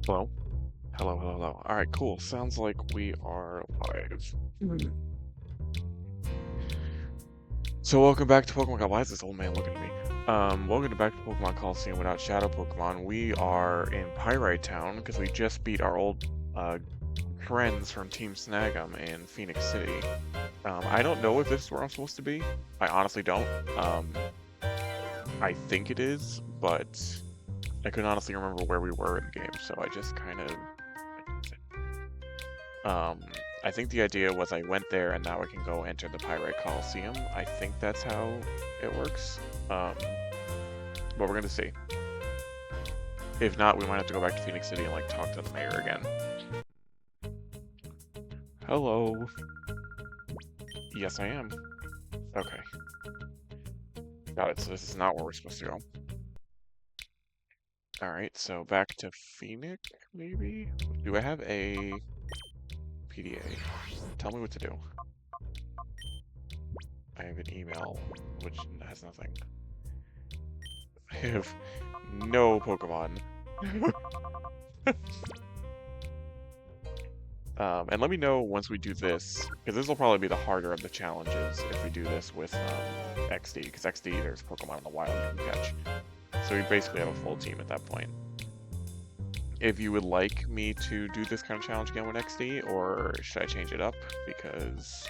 Hello? Hello, hello, hello. Alright, cool. Sounds like we are live. So welcome back to Pokemon God. Why is this old man looking at me? Welcome back to Pokemon Coliseum without Shadow Pokemon. We are in Pyrite Town because we just beat our old friends from Team Snag'em in Phoenix City. I don't know if this is where I'm supposed to be. I honestly don't. I think it is, but I couldn't honestly remember where we were in the game, so I just kind of... I think the idea was I went there and now I can go enter the Pyrite Coliseum. I think that's how it works. But we're gonna see. If not, we might have to go back to Phoenix City and like talk to the mayor again. Hello. Yes, I am. Okay. Got it. So this is not where we're supposed to go. Alright, so back to Phoenix, maybe? Do I have a PDA? Tell me what to do. I have an email, which has nothing. I have no Pokemon. And let me know once we do this, because this will probably be the harder of the challenges if we do this with XD, because XD, there's Pokemon in the wild you can catch. So we basically have a full team at that point. If you would like me to do this kind of challenge again with XD, or should I change it up? Because,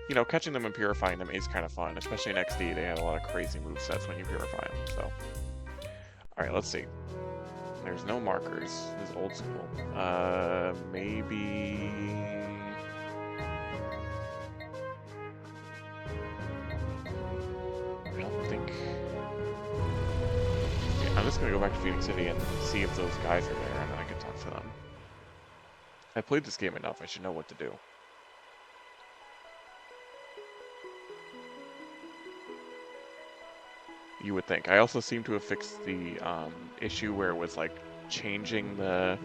you know, catching them and purifying them is kind of fun, especially in XD. They have a lot of crazy movesets when you purify them, so. Alright, let's see. There's no markers. This is old school. Maybe... I don't think... I'm just gonna go back to Phoenix City and see if those guys are there, and then I can talk to them. I played this game enough, I should know what to do. You would think. I also seem to have fixed the issue where it was like changing the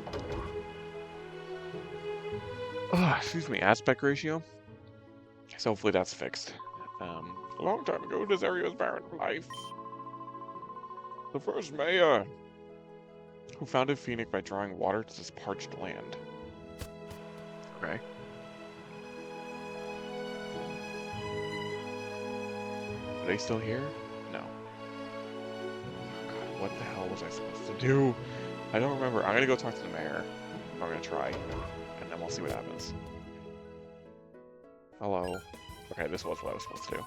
excuse me, aspect ratio. So hopefully that's fixed. A long time ago, this area was barren of life. The first mayor, who founded Phoenix by drawing water to this parched land. Okay. Are they still here? No. Oh God, what the hell was I supposed to do? I don't remember. I'm gonna go talk to the mayor. I'm gonna try, and then we'll see what happens. Hello. Okay, this was what I was supposed to do.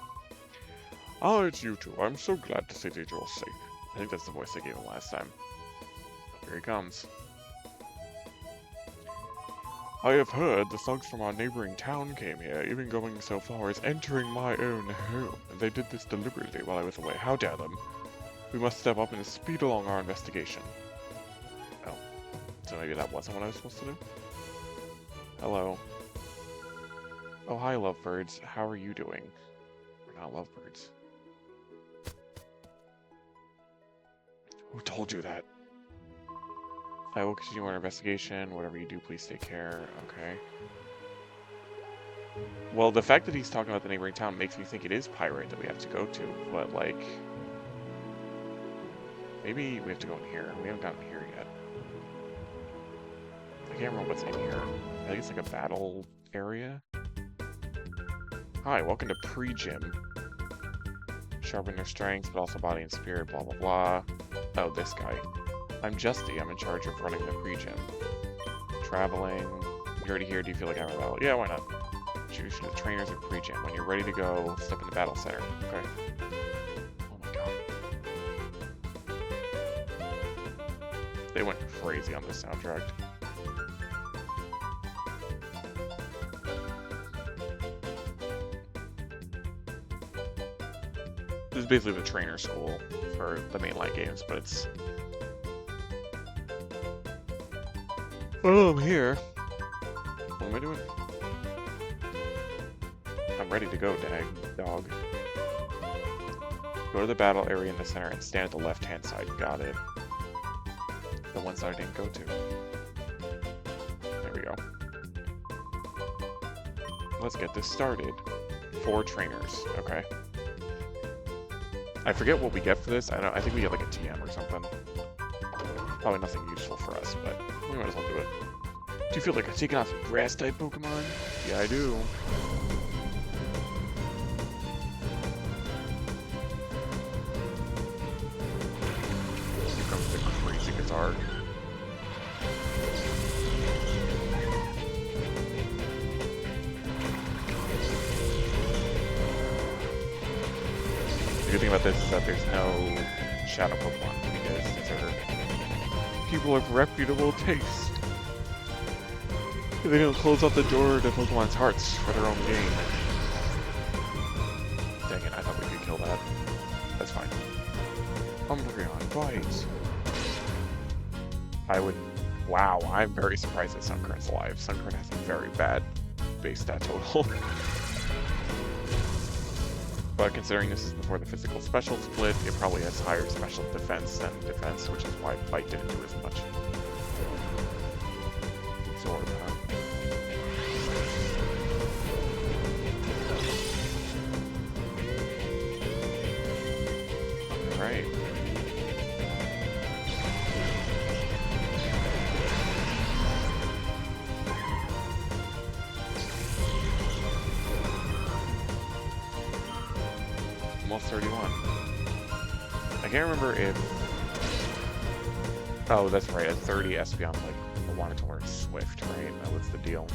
Oh, it's you two. I'm so glad to see that you're safe. I think that's the voice I gave him last time. Here he comes. I have heard the thugs from our neighboring town came here, even going so far as entering my own home. They did this deliberately while I was away. How dare them? We must step up and speed along our investigation. Oh. So maybe that wasn't what I was supposed to do? Hello. Oh, hi, lovebirds. How are you doing? We're not lovebirds. Who told you that? I will continue our investigation. Whatever you do, please take care. Okay. Well, the fact that he's talking about the neighboring town makes me think it is Pyrite that we have to go to, but, like... Maybe we have to go in here. We haven't gotten here yet. I can't remember what's in here. I think it's like a battle area. Hi, welcome to Pre-Gym. Sharpen their strengths, but also body and spirit, blah blah blah. Oh, this guy. I'm Justy. I'm in charge of running the pre-gym. Traveling. You're already here. Do you feel like I'm in battle? Yeah, why not? Choose the trainers of pre-gym. When you're ready to go, step in the battle center. Okay. Oh my god. They went crazy on this soundtrack. This is basically the trainer school for the mainline games, but it's... Oh, I'm here. What am I doing? I'm ready to go, dog. Go to the battle area in the center and stand at the left-hand side. Got it. The one side I didn't go to. There we go. Let's get this started. 4 trainers. Okay. I forget what we get for this. I think we get like a TM or something. Probably nothing useful for us, but we might you feel like you're taking off some grass-type Pokemon? Yeah, I do. Here comes the crazy guitar. The good thing about this is that there's no shadow Pokemon, because these are people of reputable taste. They don't close up the door to Pokemon's hearts for their own gain. Dang it, I thought we could kill that. That's fine. Umbreon, bite. I would... Wow, I'm very surprised that Sunkern's alive. Sunkern has a very bad base stat total. But considering this is before the physical special split, it probably has higher special defense than defense, which is why Bite didn't do as much. Absorb, huh? Alright. Almost 31. I can't remember if... Oh, that's right, at 30 Espeon, like, I wanted to learn Swift, right? That was the deal.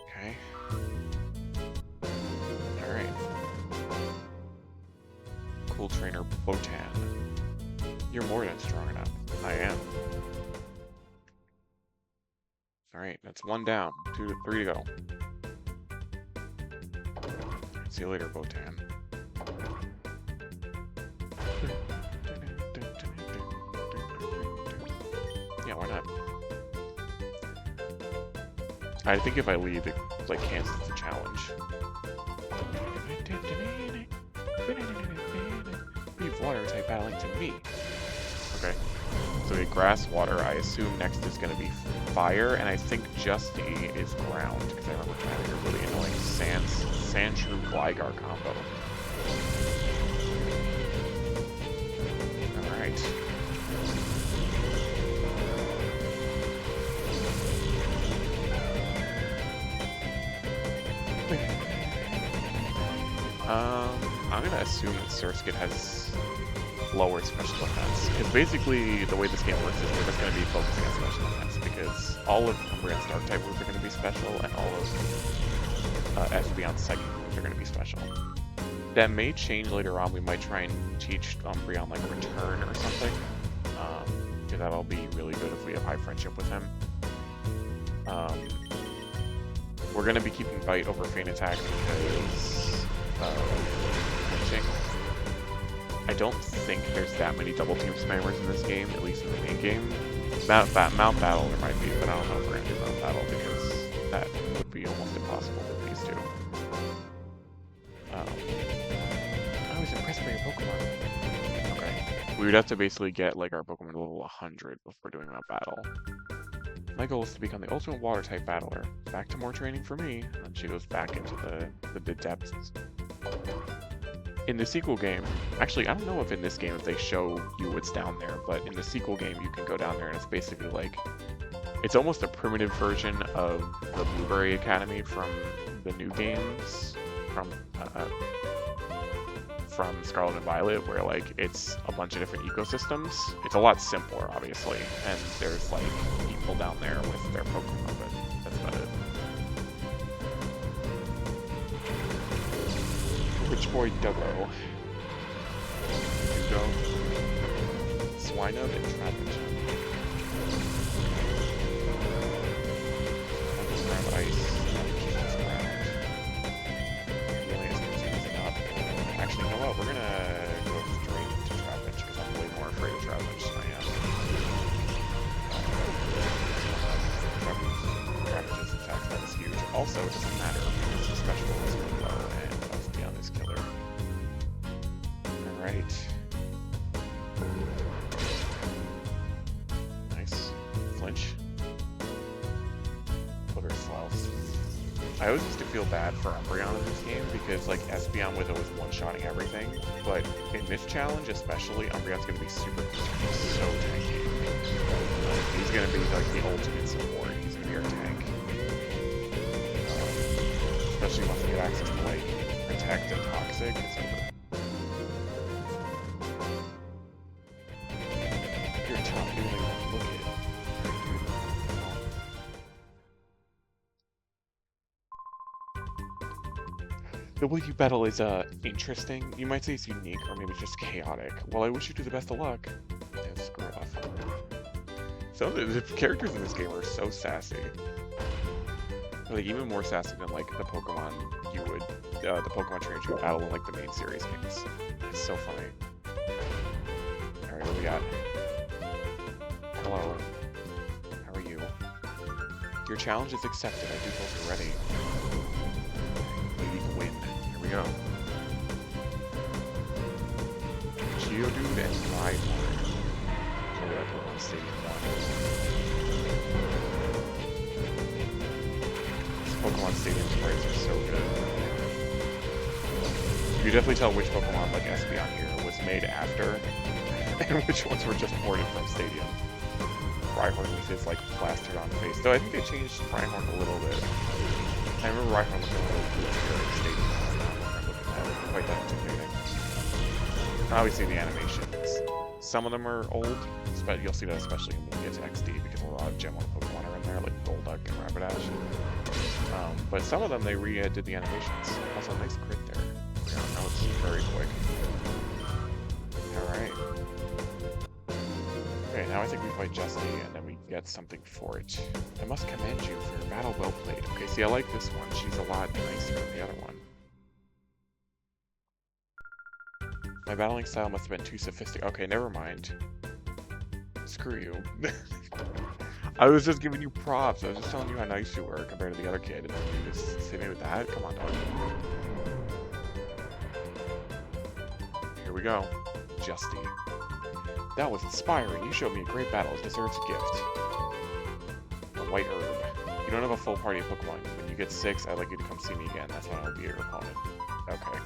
Okay. Alright. Cool trainer Botan. You're more than strong enough. I am. Alright, that's one down. 3 to go. See you later, Botan. Yeah, why not? I think if I leave, it like cancels the challenge. Leave water type battling to me. Okay. So we get grass, water. I assume next is going to be fire, and I think just E is ground, because I remember having a really annoying Sandshrew Gligar combo. Alright. I'm gonna assume that Surskit has lower special defense. Because basically, the way this game works is we're just going to be focusing on special defense, because all of Umbreon's Dark-type moves are going to be special, and all of Espeon's Psychic moves are going to be special. That may change later on. We might try and teach Umbreon, like, Return or something. Because that'll be really good if we have high friendship with him. We're going to be keeping Bite over Feint Attack because flinching. I don't think there's that many double team spammers in this game, at least in the main game. Mount Battle there might be, but I don't know if we're going to do Mount Battle because that would be almost impossible with these two. I was impressed by your Pokemon. Okay. We would have to basically get like our Pokemon to level 100 before doing Mount Battle. My goal is to become the ultimate water type battler. Back to more training for me. And then she goes back into the depths. In the sequel game, actually, I don't know if in this game if they show you what's down there, but in the sequel game you can go down there and it's basically like, it's almost a primitive version of the Blueberry Academy from the new games, from Scarlet and Violet, where like it's a bunch of different ecosystems. It's a lot simpler, obviously, and there's like people down there with their Pokemon, but that's about it. Rich Boy Dubbo. Dugo. Swinub and Trapinch. Ground Ice. Ground. Alias is not. Actually, you know what? We're gonna go straight into Trapinch because I'm way more afraid of Trapinch than I am. Trapinch's attack stat is huge. Also, it doesn't matter because the special is really low and on this killer. Alright. Nice. Flinch. Quiver Sloughs. I always used to feel bad for Umbreon in this game because like Espeon with it was one-shotting everything, but in this challenge especially, Umbreon's gonna be so tanky. He's gonna be like the ultimate support. He's gonna be our tank. Especially once we get access to like protect and toxic, it's over. Your top really look at. The way you battle is interesting. You might say it's unique, or maybe it's just chaotic. Well, I wish you the best of luck. Yeah, screw off. Some of the characters in this game are so sassy. Like even more sassy than like the Pokemon you would, the Pokemon trainers you would battle in like the main series games. It's so funny. All right, what we got? Hello. How are you? Your challenge is accepted. I do hope you're ready. League win. Here we go. Geodude and Rhyhorn. Maybe that Pokemon Stadium Pokemon Stadium sprites are so good. You can definitely tell which Pokemon, like Espeon here, was made after, and which ones were just ported from Stadium. Rhyhorn with his, like, plastered on face. Though I think they changed Rhyhorn a little bit. I remember Rhyhorn looking a little cool here in Stadium. I don't remember looking at it quite that intimidating. Obviously, the animations. Some of them are old, but you'll see that especially when we get to XD, because a lot of Gen 1 Pokemon are in there, like Golduck and Rapidash. But some of them, they redid the animations. Also, nice crit there. Now it's very quick. Alright. Okay, now I think we fight Jessie, and then we get something for it. I must commend you for your battle well played. Okay, see, I like this one. She's a lot nicer than the other one. My battling style must have been too sophisticated. Okay, never mind. Screw you. I was just giving you props. I was just telling you how nice you were compared to the other kid, and then you just hit me with that? Come on, dog. Here we go. Justy. That was inspiring. You showed me a great battle. It deserves a gift. A white herb. You don't have a full party of Pokemon. When you get 6, I'd like you to come see me again. That's when I'll be your opponent. Okay.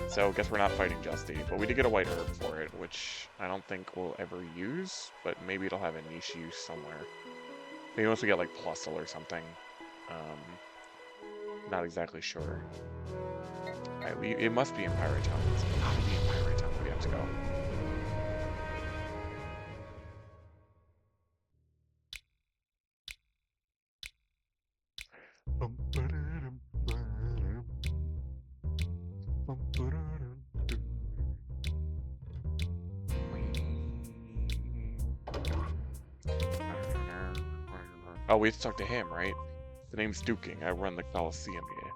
So, guess we're not fighting Justy, but we did get a white herb for it, which I don't think we'll ever use, but maybe it'll have a niche use somewhere. Maybe once we get, like, Plusle or something. Not exactly sure. Alright, it must be in Pirate Town. It's gotta be in Pirate Town. We have to go. Oh, we have to talk to him, right? The name's Duking. I run the Coliseum here.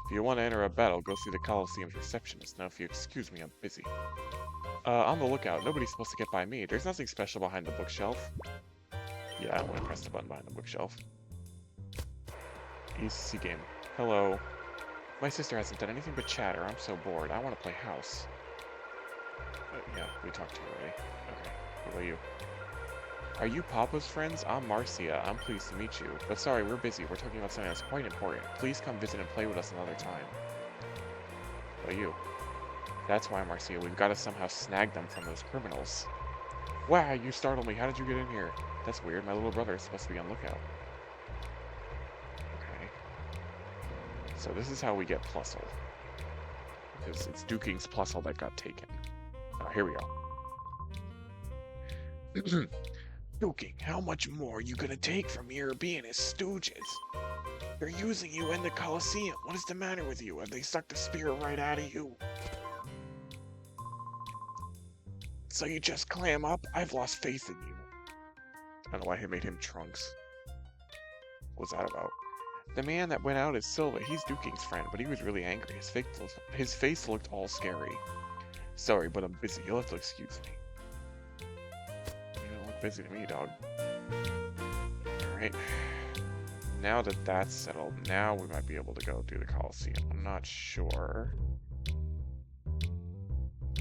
If you want to enter a battle, go see the Coliseum's receptionist. Now, if you excuse me, I'm busy. On the lookout. Nobody's supposed to get by me. There's nothing special behind the bookshelf. Yeah, I'm gonna press the button behind the bookshelf. ECC game. Hello. My sister hasn't done anything but chatter. I'm so bored. I want to play house. Yeah, we talked to you already. Okay. What about you? Are you Papa's friends? I'm Marcia. I'm pleased to meet you. But sorry, we're busy. We're talking about something that's quite important. Please come visit and play with us another time. What about you? That's why, Marcia. We've got to somehow snag them from those criminals. Wow, you startled me. How did you get in here? That's weird. My little brother is supposed to be on lookout. Okay. So this is how we get Plusle. Because it's Duking's Plusle that got taken. Oh, here we go. Duking, how much more are you gonna take from your being his stooges? They're using you in the Coliseum. What is the matter with you? Have they sucked the spirit right out of you? So you just clam up? I've lost faith in you. I don't know why he made him Trunks. What was that about? The man that went out is Silva. He's Duking's friend, but he was really angry. His face looked all scary. Sorry, but I'm busy. You'll have to excuse me. Busy to me, dog. Alright. Now that that's settled, now we might be able to go do the Coliseum. I'm not sure.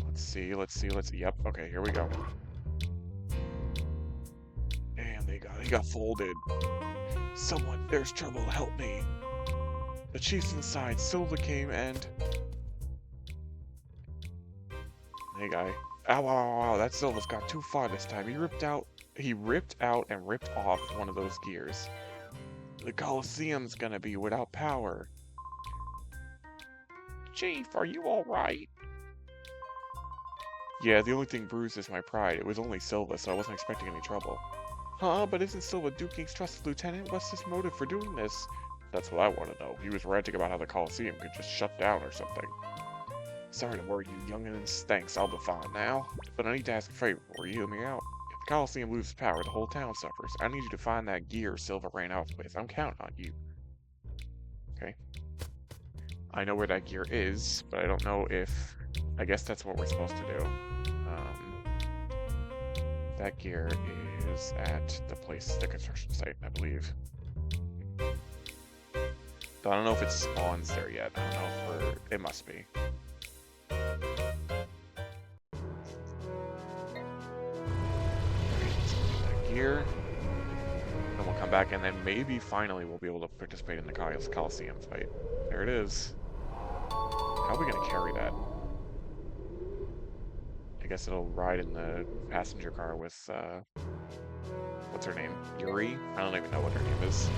Let's see. Yep, okay, here we go. Damn, he got folded. Someone, there's trouble, help me. The chief's inside. Silva came and... Hey, guy. Ow, ow, ow, that Silva's got too far this time. He ripped out He ripped out and ripped off one of those gears. The Colosseum's gonna be without power. Chief, are you alright? Yeah, the only thing bruised is my pride. It was only Silva, so I wasn't expecting any trouble. Huh, but isn't Silva Duke King's trusted lieutenant? What's his motive for doing this? That's what I want to know. He was ranting about how the Colosseum could just shut down or something. Sorry to worry you, youngins. Thanks, I'll be fine now. But I need to ask a favor before you heal me out. If the Colosseum loses power, the whole town suffers. I need you to find that gear Silva ran off with. I'm counting on you. Okay. I know where that gear is, but I don't know if... I guess that's what we're supposed to do. That gear is at the construction site, I believe. But I don't know if it spawns there yet. I don't know if it must be. That gear. Then we'll come back and then maybe finally we'll be able to participate in the Coliseum fight. There it is. How are we going to carry that? I guess it'll ride in the passenger car with, what's her name? Yuri? I don't even know what her name is.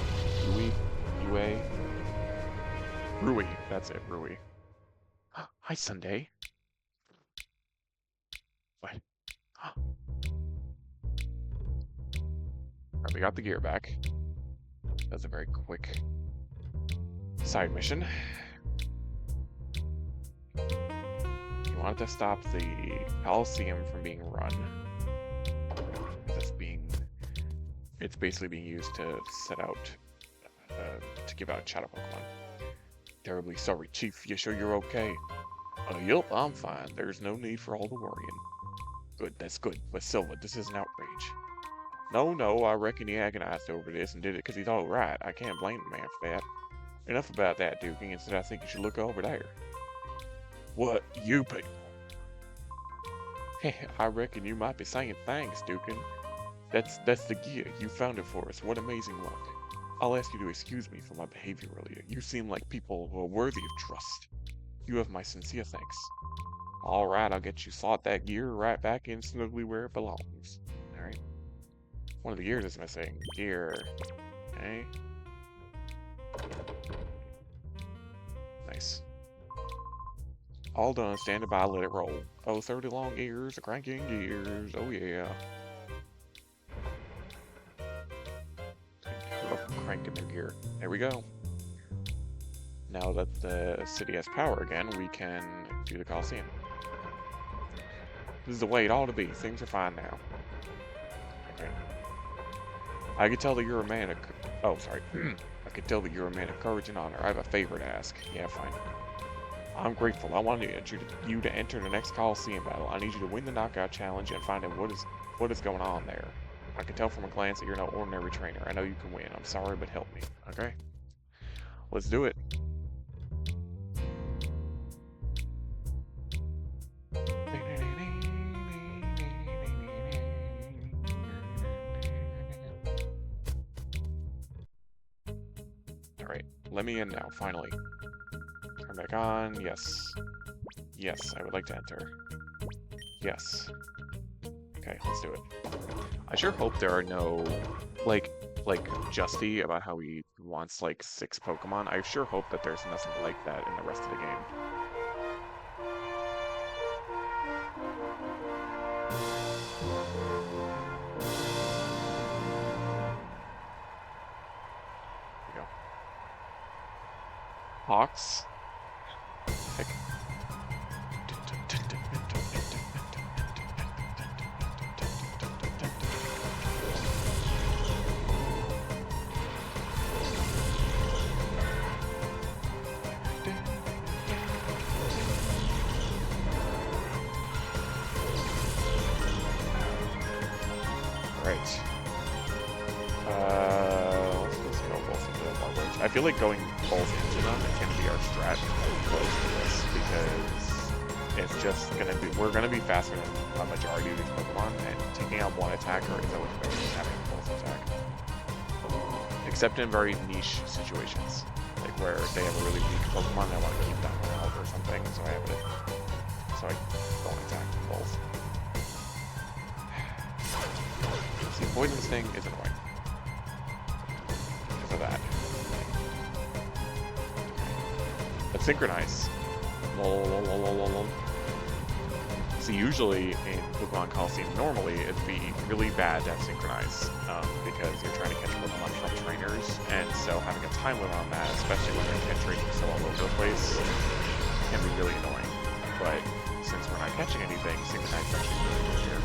Yue? Rui. That's it, Rui. Hi, Sunday. What? Alright, we got the gear back. That's a very quick side mission. You wanted to stop the Coliseum from being run. It's basically being used to set out, to give out shadow Pokemon. Terribly sorry, Chief. You sure you're okay? Yup, I'm fine. There's no need for all the worrying. Good, that's good. But Silva, this is an outrage. No, I reckon he agonized over this and did it because he's all right. I can't blame the man for that. Enough about that, Duking. Instead, I think you should look over there. What, you people? Hey, I reckon you might be saying thanks, Dukin. That's the gear. You found it for us. What amazing luck. I'll ask you to excuse me for my behavior earlier. You seem like people who are worthy of trust. You have my sincere thanks. Alright, I'll get you slot that gear right back in snugly where it belongs. Alright. One of the gears is missing. Gear. Okay. Nice. All done. Standing by, let it roll. Oh, 30 long ears, a cranking gears. Oh, yeah. Cranking their gear. There we go. Now that the city has power again, we can do the Coliseum. This is the way it ought to be. Things are fine now. Okay. I could tell that you're a man of... Oh, sorry. I could tell that you're a man of courage and honor. I have a favor to ask. Yeah, fine. I'm grateful. I want you to enter the next Coliseum battle. I need you to win the knockout challenge and find out what is going on there. I can tell from a glance that you're no ordinary trainer. I know you can win. I'm sorry, but help me. Okay? Let's do it. Alright, let me in now, finally. Turn back on. Yes. Yes, I would like to enter. Yes. Okay, let's do it. I sure hope there are no, like Justy about how he wants, like, 6 Pokemon. I sure hope that there's nothing like that in the rest of the game. There we go. Hawks. Heck. Let's go both into the Warwick. I feel like going both into them can be our strat close to this because it's just gonna be be faster than a majority of these Pokemon, and taking out one attacker is always better than having both attack. Except in very niche situations, like where they have a really weak Pokemon and I want to keep them around or something, so I don't attack them both. avoiding this thing is annoying. Because of that. Let's synchronize. Lol, lol, lol, lol, lol. So usually in Pokemon Coliseum, normally it'd be really bad to have synchronize because you're trying to catch Pokemon from trainers, and so having a time limit on that, especially when you're catch ranging so all over the place, can be really annoying. But since we're not catching anything, synchronize is actually really good here.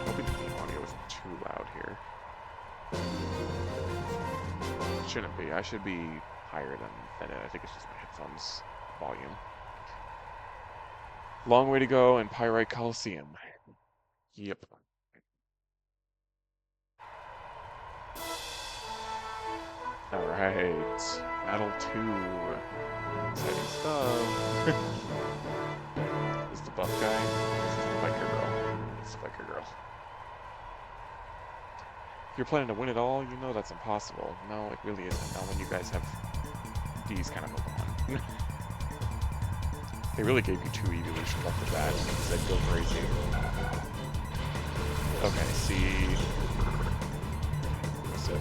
Hoping the game audio isn't too loud here. It shouldn't be. I should be higher than it. I think it's just my headphones volume. Long way to go in Pyrite Coliseum. Yep. Alright. Battle 2. Exciting stuff. Is the buff guy? This is the biker girl. It's the biker girl. If you're planning to win it all, you know that's impossible. No, it really isn't. Not when you guys have these kind of Pokemon. They really gave you 2 evolutions off the bat and said go crazy. Okay, see... What's it?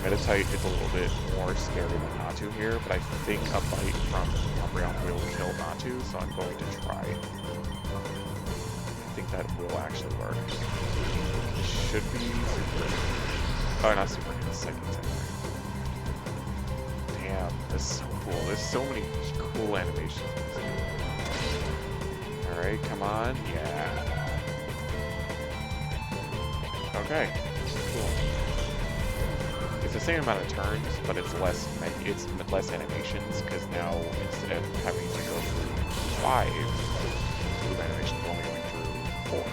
Meditite is a little bit more scary than Natu here, but I think a bite from Umbreon will kill Natu, so I'm going to try. I think that will actually work. It should be super... Oh, not super, it's second type. Damn, this is so cool. There's so many cool animations. Alright, come on. Yeah. Okay. Cool. It's the same amount of turns, but it's less animations, because now instead of having to go through 5 move animations, we're only going through 4.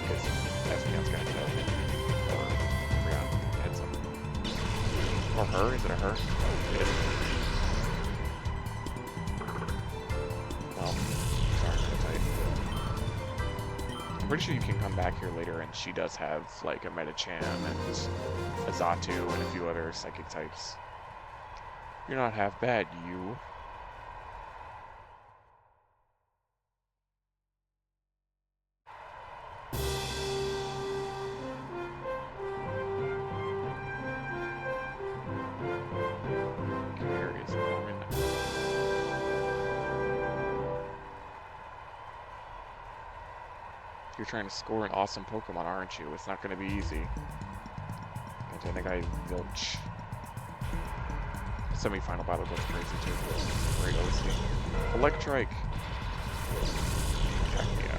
Because Espeon's gonna kill him. Or Umbreon hits him. Or her? Is it a her? It is. Well, sorry, Meditite. I'm pretty sure you can come back here later and she does have, like, a Medicham and a Xatu and a few other psychic types. You're not half bad, you. You're trying to score an awesome Pokemon, aren't you? It's not going to be easy. I think I Vilch. Semi-final battle goes crazy too. Great OC. Electrike. Cacnea.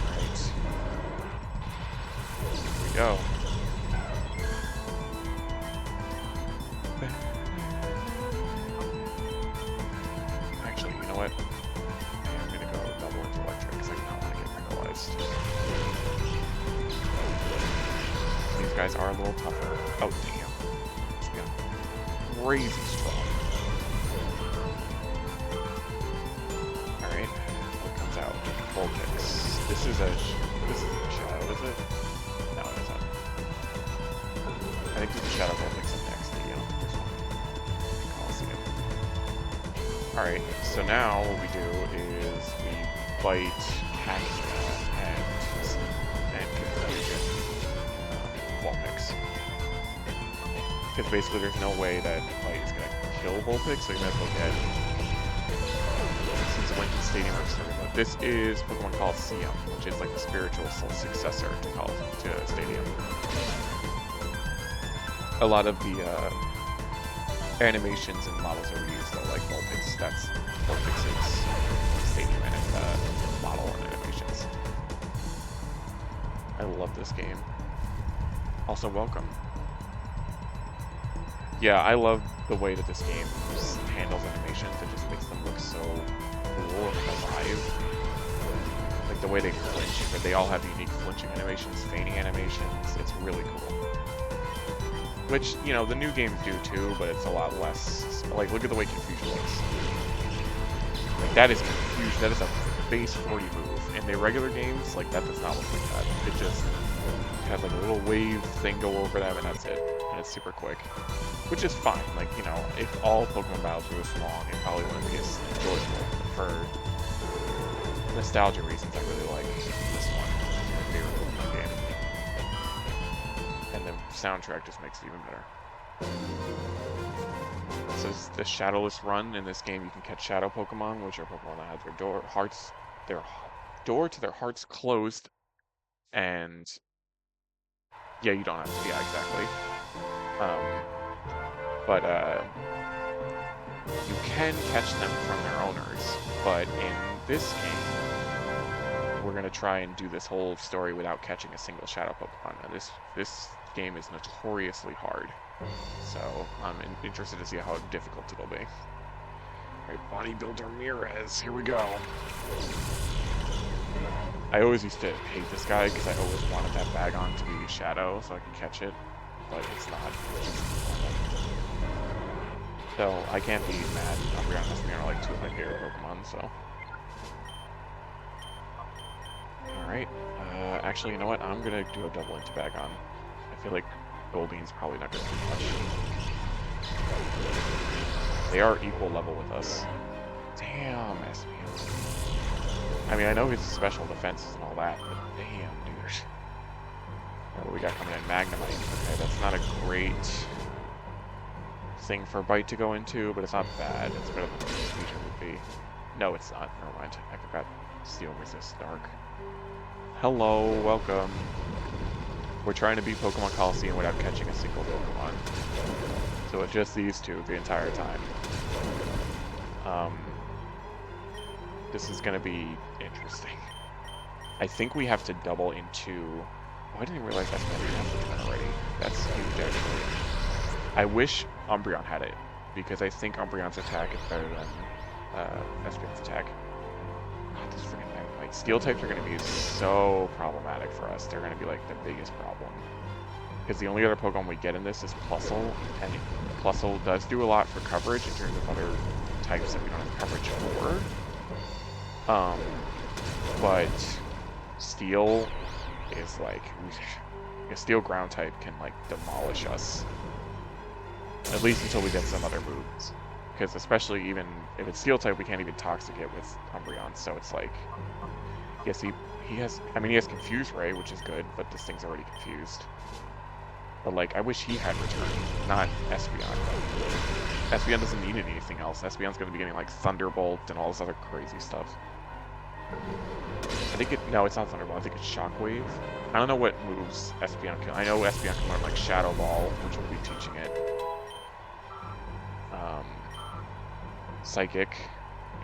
Right. Here we go. Actually, you know what? These guys are a little tougher. Oh, damn. It's got crazy strong. Alright. What comes out? Vulpix. This is a shadow, is it? No, it isn't. I think there's a shadow Vulpix in next, this one. Coliseum. Alright, so now what we do is we bite Cacnea and Vulpix. Because basically there's no way that Bite is going to kill Vulpix, so you might as well get... Since it went to Stadium or Story Mode. This is Pokemon Coliseum, which is like the spiritual successor to Stadium. A lot of the animations and models are reused though, like Vulpix. That's Vulpix's Stadium and model and animations. I love this game. Also, welcome. Yeah, I love the way that this game handles animations. It just makes them look so cool and alive. Like the way they flinch, but they all have unique flinching animations, feigning animations. It's really cool. Which, you know, the new games do too, but it's a lot less. Like, look at the way Confusion looks. Like, that is Confusion. That is a base 40 move. In the regular games, like, that does not look like that. It just has like a little wave thing go over them, and that's it. And it's super quick. Which is fine. Like, you know, if all Pokemon battles were this long, it probably wouldn't be as enjoyable for nostalgia reasons, I really like this one. It's my favorite Pokemon game. And the soundtrack just makes it even better. This is the Shadowless Run. In this game, you can catch Shadow Pokemon, which are Pokemon that have their door to their hearts closed, and yeah, you don't have to. Yeah, exactly. But you can catch them from their owners. But in this game, we're gonna try and do this whole story without catching a single Shadow Pokemon. Now, this game is notoriously hard. So I'm interested to see how difficult it'll be. Alright, Bodybuilder Mirez, here we go. I always used to hate this guy because I always wanted that Bagon to be Shadow so I could catch it, but it's not. It's just so I can't be mad. Umbreon and Espeon are like two of my favorite Pokemon, so. Alright, actually, you know what? I'm gonna do a double into Bagon. I feel like Goldeen's probably not going to do much. They are equal level with us. Damn, Espeon. I mean, I know his special defenses and all that, but damn, dude. What do we got coming in? Magnemite. Okay, that's not a great thing for Bite to go into, but it's not bad. It's better than Speech would be. No, it's not. Never mind. I forgot Steel Resist Dark. Hello, welcome. We're trying to beat Pokemon Coliseum without catching a single Pokemon. So it's just these two the entire time. This is going to be interesting. I think we have to double into... Oh, I didn't realize Espeon didn't have the turn already. That's huge, actually. I wish Umbreon had it, because I think Umbreon's attack is better than Espeon's attack. God, this freaking Magnemite. Steel types are going to be so problematic for us. They're going to be like the biggest problem. Because the only other Pokemon we get in this is Plusle, and Plusle does do a lot for coverage in terms of other types that we don't have coverage for. But Steel is like, a Steel ground type can like demolish us. At least until we get some other moves. Because especially even if it's Steel type, we can't even Toxic it with Umbreon, so it's like, yes, he has, I mean, he has Confuse Ray, which is good, but this thing's already confused. But like, I wish he had Return, not Espeon. Espeon doesn't need anything else. Espeon's going to be getting like Thunderbolt and all this other crazy stuff. I think no, it's not Thunderbolt, I think it's Shockwave. I don't know what moves Espeon can, I know Espeon can learn like Shadow Ball, which we'll be teaching it. Psychic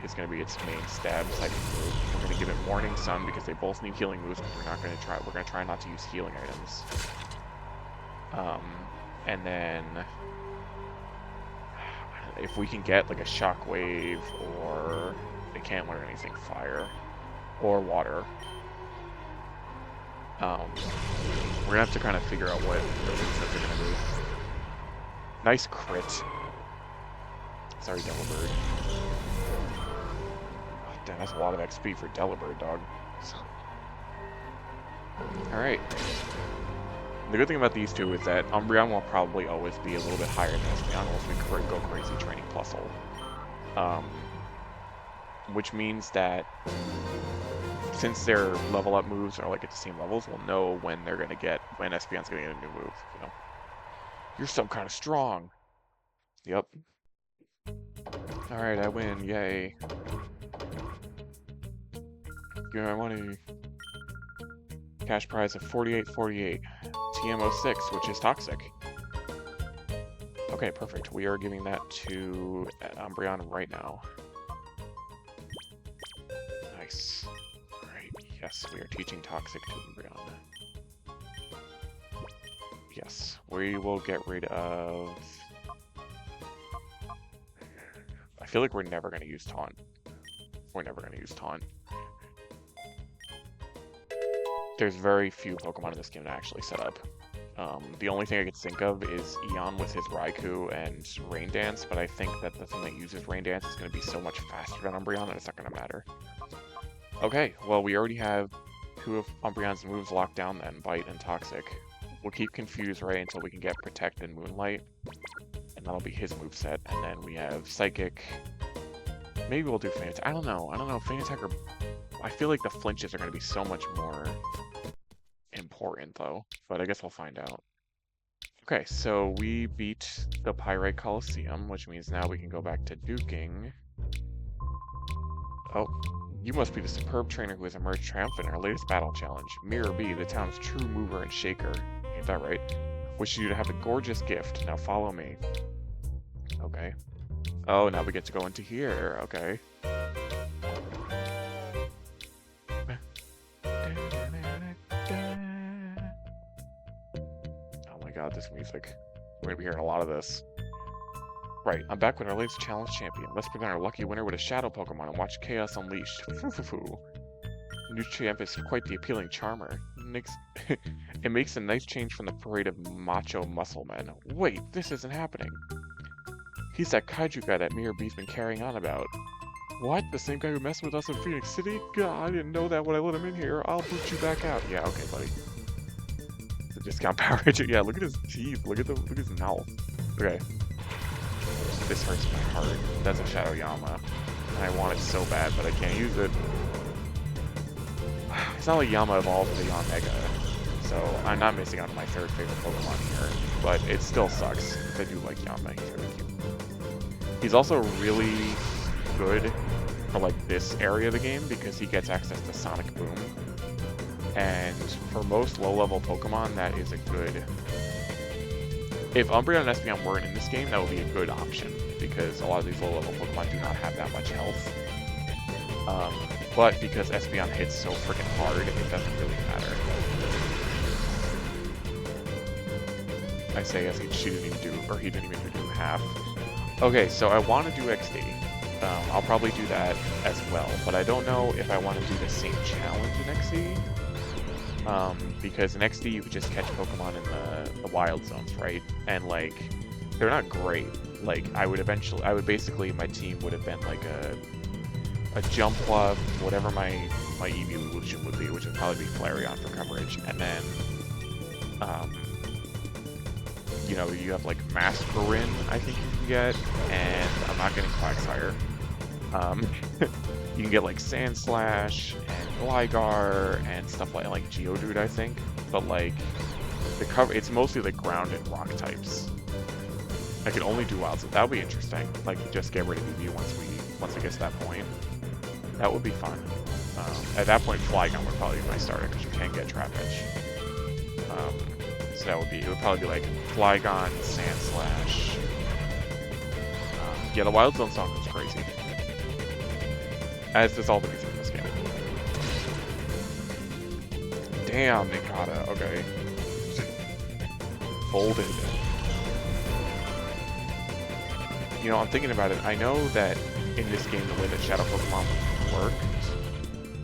is going to be its main stab psychic move. We're going to give it Morning Sun because they both need healing moves, but we're going to try not to use healing items. And then if we can get like a Shockwave, or they can't learn anything fire or water, we're gonna have to kind of figure out what the movesets are gonna be. Nice crit. Sorry, Delibird. Oh, damn, that's a lot of XP for Delibird, dog. Alright. The good thing about these two is that Umbreon will probably always be a little bit higher than Espeon unless we go crazy training Plusle. Which means that since their level up moves are like at the same levels, we'll know when Espeon's gonna get a new move, you know. You're so kind of strong. Yep. Alright, I win, yay. Give me my money. Cash prize of $48.48. TM06, which is Toxic. Okay, perfect. We are giving that to Umbreon right now. Nice. Alright, yes, we are teaching Toxic to Umbreon. Yes, we will get rid of... I feel like we're never going to use Taunt. We're never going to use Taunt. There's very few Pokemon in this game to actually set up. The only thing I could think of is Eon with his Raikou and Rain Dance, but I think that the thing that uses Rain Dance is going to be so much faster than Umbreon that it's not going to matter. Okay, well, we already have two of Umbreon's moves locked down then, Bite and Toxic. We'll keep Confuse Ray until we can get Protect and Moonlight, and that'll be his moveset. And then we have Psychic. Maybe we'll do Feint Attack. I don't know. Feint Attack or I feel like the flinches are going to be so much more important, though. But I guess we'll find out. Okay, so we beat the Pyrite Coliseum, which means now we can go back to duking. Oh, you must be the superb trainer who has emerged triumphant in our latest battle challenge. Mirror B, the town's true mover and shaker. Ain't that right? Wishes you to have a gorgeous gift. Now follow me. Okay. Oh, now we get to go into here. Okay. Oh my god, this music. We're gonna be hearing a lot of this. Right, I'm back with our latest challenge champion. Let's present our lucky winner with a shadow Pokemon and watch Chaos Unleashed. Foo-foo-foo. The new champ is quite the appealing charmer. It makes a nice change from the parade of macho muscle men. Wait, this isn't happening. He's that kaiju guy that Mirror B's been carrying on about. What? The same guy who messed with us in Phoenix City? God, I didn't know that when I let him in here. I'll boot you back out. Yeah, okay, buddy. The discount power ranger. Yeah, look at his teeth. Look at his mouth. Okay. This hurts my heart. That's a Shadow Yama. And I want it so bad, but I can't use it. It's not like Yama evolved beyond Mega, so I'm not missing out on my third favorite Pokemon here, but it still sucks. I do like Yama, he's really cute. He's also really good for like this area of the game because he gets access to Sonic Boom. And for most low-level Pokemon, that is a good... If Umbreon and Espeon weren't in this game, that would be a good option because a lot of these low-level Pokemon do not have that much health. But because Espeon hits so freaking hard, it doesn't really matter. I say as she didn't even do, or he didn't even do half. Okay, so I want to do XD. I'll probably do that as well, but I don't know if I want to do the same challenge in XD. Because in XD you could just catch Pokemon in the wild zones, right? And like, they're not great. Like, I would basically, my team would have been like a Jump Club, whatever my evolution would be, which would probably be Flareon for coverage, and then, you know, you have like Masquerin, I think you can get, and I'm not getting Quagsire. You can get like Sandslash and Gligar and stuff like Geodude, I think, but like it's mostly like ground and rock types. I can only do wild, so that would be interesting. Like, just get rid of EV once it gets to that point. That would be fun. At that point, Flygon would probably be my starter because you can't get Trapinch. So it would probably be like Flygon, Sandslash. Yeah, the Wild Zone song was crazy. As does all the music in this game. Damn, Nikata. Okay. Folded. You know, I'm thinking about it. I know that in this game, the way that Shadow Pokemon work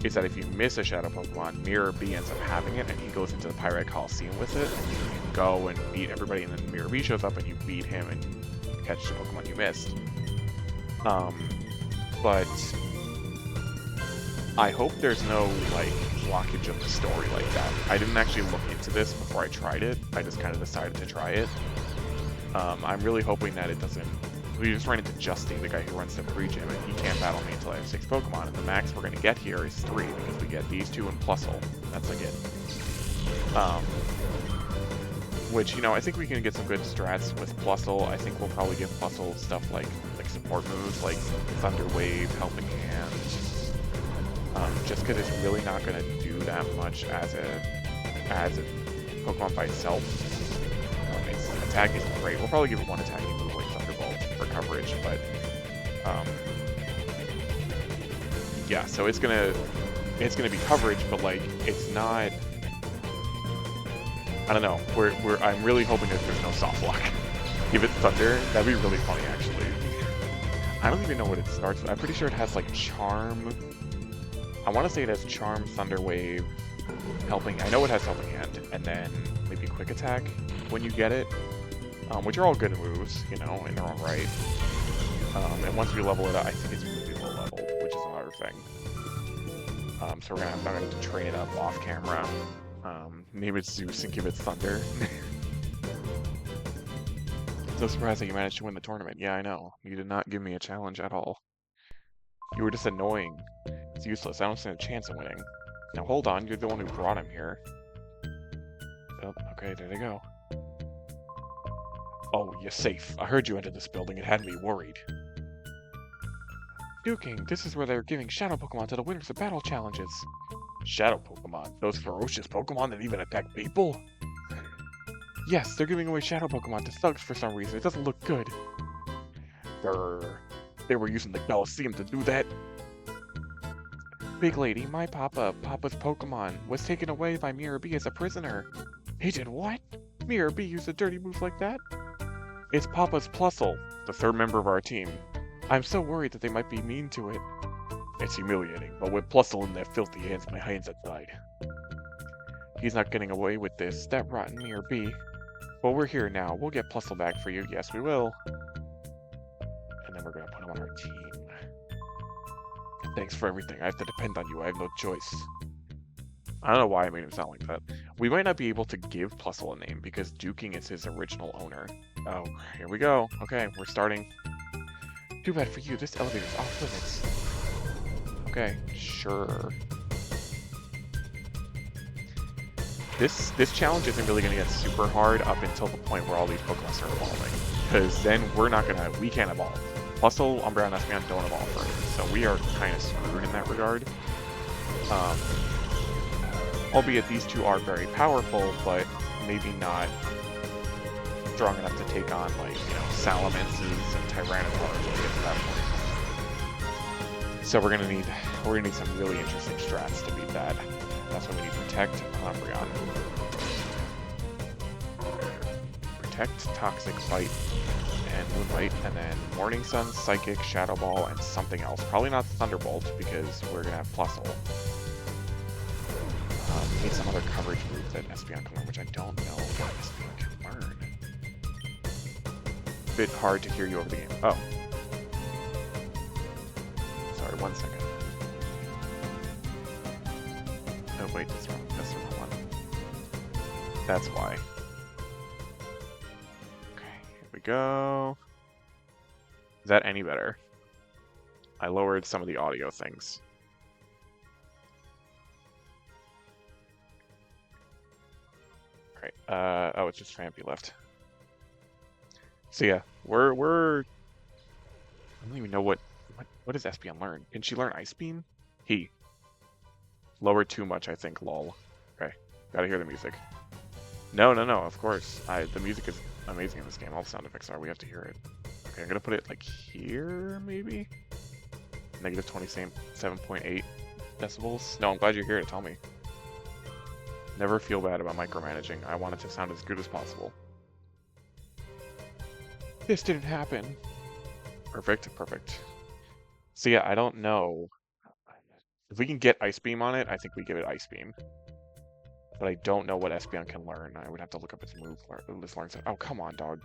is that if you miss a Shadow Pokemon, Mirror B ends up having it, and he goes into the Pyrite Coliseum with it, and you can go and beat everybody, and then Mirror B shows up, and you beat him, and catch the Pokemon you missed. But I hope there's no, like, blockage of the story like that. I didn't actually look into this before I tried it. I just kind of decided to try it. I'm really hoping that it doesn't... We just ran into Justy, the guy who runs the pre-gym, and he can't battle me until I have 6 Pokemon, and the max we're going to get here is 3, because we get these 2 and Plusle. That's like it. Which, you know, I think we can get some good strats with Plusle. I think we'll probably give Plusle stuff like support moves, like Thunder Wave, Helping Hand. Just because it's really not going to do that much as a Pokemon by itself. Its attack isn't great. We'll probably give it one attacking move like Thunderbolt for coverage, but yeah. So it's gonna be coverage, but like it's not. I don't know. I'm really hoping that there's no soft lock. Give it Thunder. That'd be really funny, actually. I don't even know what it starts with. I'm pretty sure it has like Charm. I want to say it has Charm, Thunder Wave, Helping. I know it has Helping Hand, and then maybe Quick Attack when you get it, which are all good moves, you know, in their own right. And once we level it up, I think it's really low level, which is another thing. So I'm gonna have to train it up off camera. Name it Zeus and give it Thunder. So surprised that you managed to win the tournament. Yeah, I know. You did not give me a challenge at all. You were just annoying. It's useless. I don't stand a chance of winning. Now hold on, you're the one who brought him here. Oh, okay, there they go. Oh, you're safe. I heard you entered this building. It had me worried. Duking, this is where they're giving shadow Pokemon to the winners of battle challenges. Shadow Pokemon? Those ferocious Pokemon that even attack people? Yes, they're giving away shadow Pokemon to thugs for some reason. It doesn't look good. Grrr. They were using the Coliseum to do that? Big lady, my Papa's Pokemon, was taken away by Mirror B as a prisoner. He did what? Mirror B used a dirty move like that? It's Papa's Plusle, the third member of our team. I'm so worried that they might be mean to it. It's humiliating, but with Plusle in their filthy hands, my hands are tied. He's not getting away with this, that rotten Mirror B. Well, we're here now. We'll get Plusle back for you. Yes, we will. And then we're gonna put him on our team. Thanks for everything. I have to depend on you. I have no choice. I don't know why I made him sound like that. We might not be able to give Plusle a name because Duking is his original owner. Oh, here we go. Okay, we're starting. Too bad for you. This elevator's off limits. Okay, sure. This challenge isn't really gonna get super hard up until the point where all these Pokemon start evolving. Because then we can't evolve. Plusle, Umbreon, and Espeon don't evolve further. So we are kind of screwed in that regard. Albeit these two are very powerful, but maybe not strong enough to take on, like, you know, Salamences and Tyranitar when we get to that point. So we're gonna need some really interesting strats to beat that. That's why we need Protect, Umbreon. Protect, Toxic, Bite, and Moonlight, and then Morning Sun, Psychic, Shadow Ball, and something else. Probably not Thunderbolt, because we're gonna have Plusle. We need some other coverage move that Espeon can learn, which I don't know what Espeon can learn. Bit hard to hear you over the game. Oh. Sorry, 1 second. Oh wait, that's wrong. That's the wrong one. That's why. Okay, here we go. Is that any better? I lowered some of the audio things. Great. Oh, it's just Trampy left. So yeah, we're. I don't even know what does Espeon learn? Can she learn Ice Beam? Lowered too much, I think. Lol. Okay, gotta hear the music. No, of course. The music is amazing in this game. All the sound effects are. We have to hear it. Okay, I'm gonna put it like here, maybe. Negative 27.8 decibels. No, I'm glad you're here to tell me. Never feel bad about micromanaging. I want it to sound as good as possible. This didn't happen. Perfect. So yeah, I don't know. If we can get Ice Beam on it, I think we give it Ice Beam. But I don't know what Espeon can learn. I would have to look up its move. This learns it. Oh, come on, dog.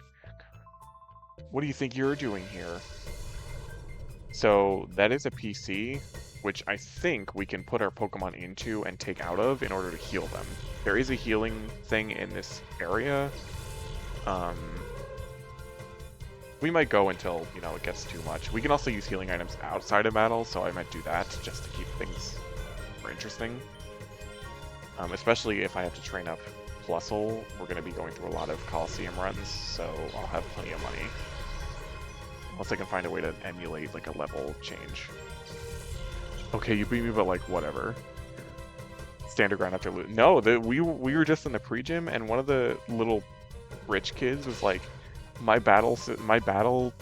What do you think you're doing here? So that is a PC, which I think we can put our Pokemon into and take out of in order to heal them. There is a healing thing in this area. We might go until, you know, it gets too much. We can also use healing items outside of battle, so I might do that just to keep things more interesting. Especially if I have to train up Plusle, we're going to be going through a lot of Coliseum runs, so I'll have plenty of money. Unless I can find a way to emulate, like, a level change. Okay, you beat me, but, like, whatever. Standard ground after loot. No, we were just in the pre-gym, and one of the little rich kids was like, my battle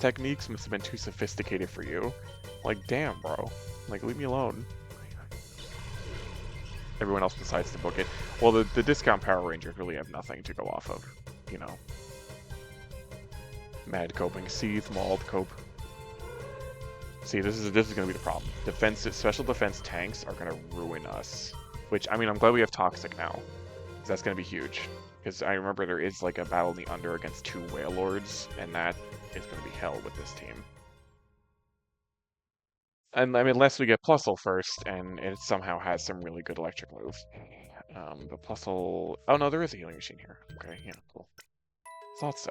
techniques must have been too sophisticated for you. Like, damn, bro. Like, leave me alone. Everyone else decides to book it. Well, the discount Power Rangers really have nothing to go off of, you know. Mad coping, Seethe, Mauled, Cope. See, this is gonna be the problem. Special defense tanks are gonna ruin us. Which, I mean, I'm glad we have Toxic now. Because that's gonna be huge. Because I remember there is like a battle in the Under against 2 Wailords, and that is gonna be hell with this team. And I mean, unless we get Plusle first, and it somehow has some really good electric moves. But Plusle... Oh no, there is a healing machine here. Okay, yeah, cool. Thought so.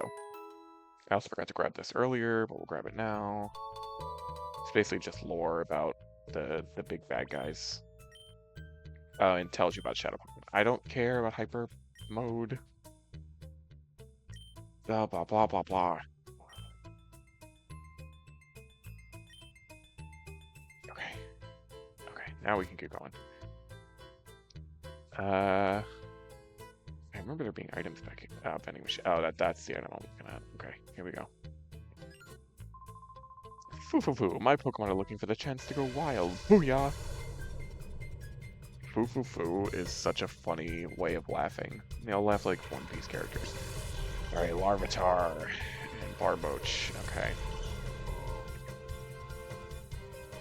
I also forgot to grab this earlier, but we'll grab it now. It's basically just lore about the big bad guys. And tells you about Shadow Pokemon. I don't care about hyper mode. Blah blah blah blah blah. Okay. Okay, now we can get going. I remember there being items back in vending machine. Oh, that's the item I'm looking at. Okay, here we go. Foo foo foo. My Pokemon are looking for the chance to go wild. Booyah! Foo foo foo is such a funny way of laughing. They all laugh like One Piece characters. Alright, Larvitar and Barboach. Okay.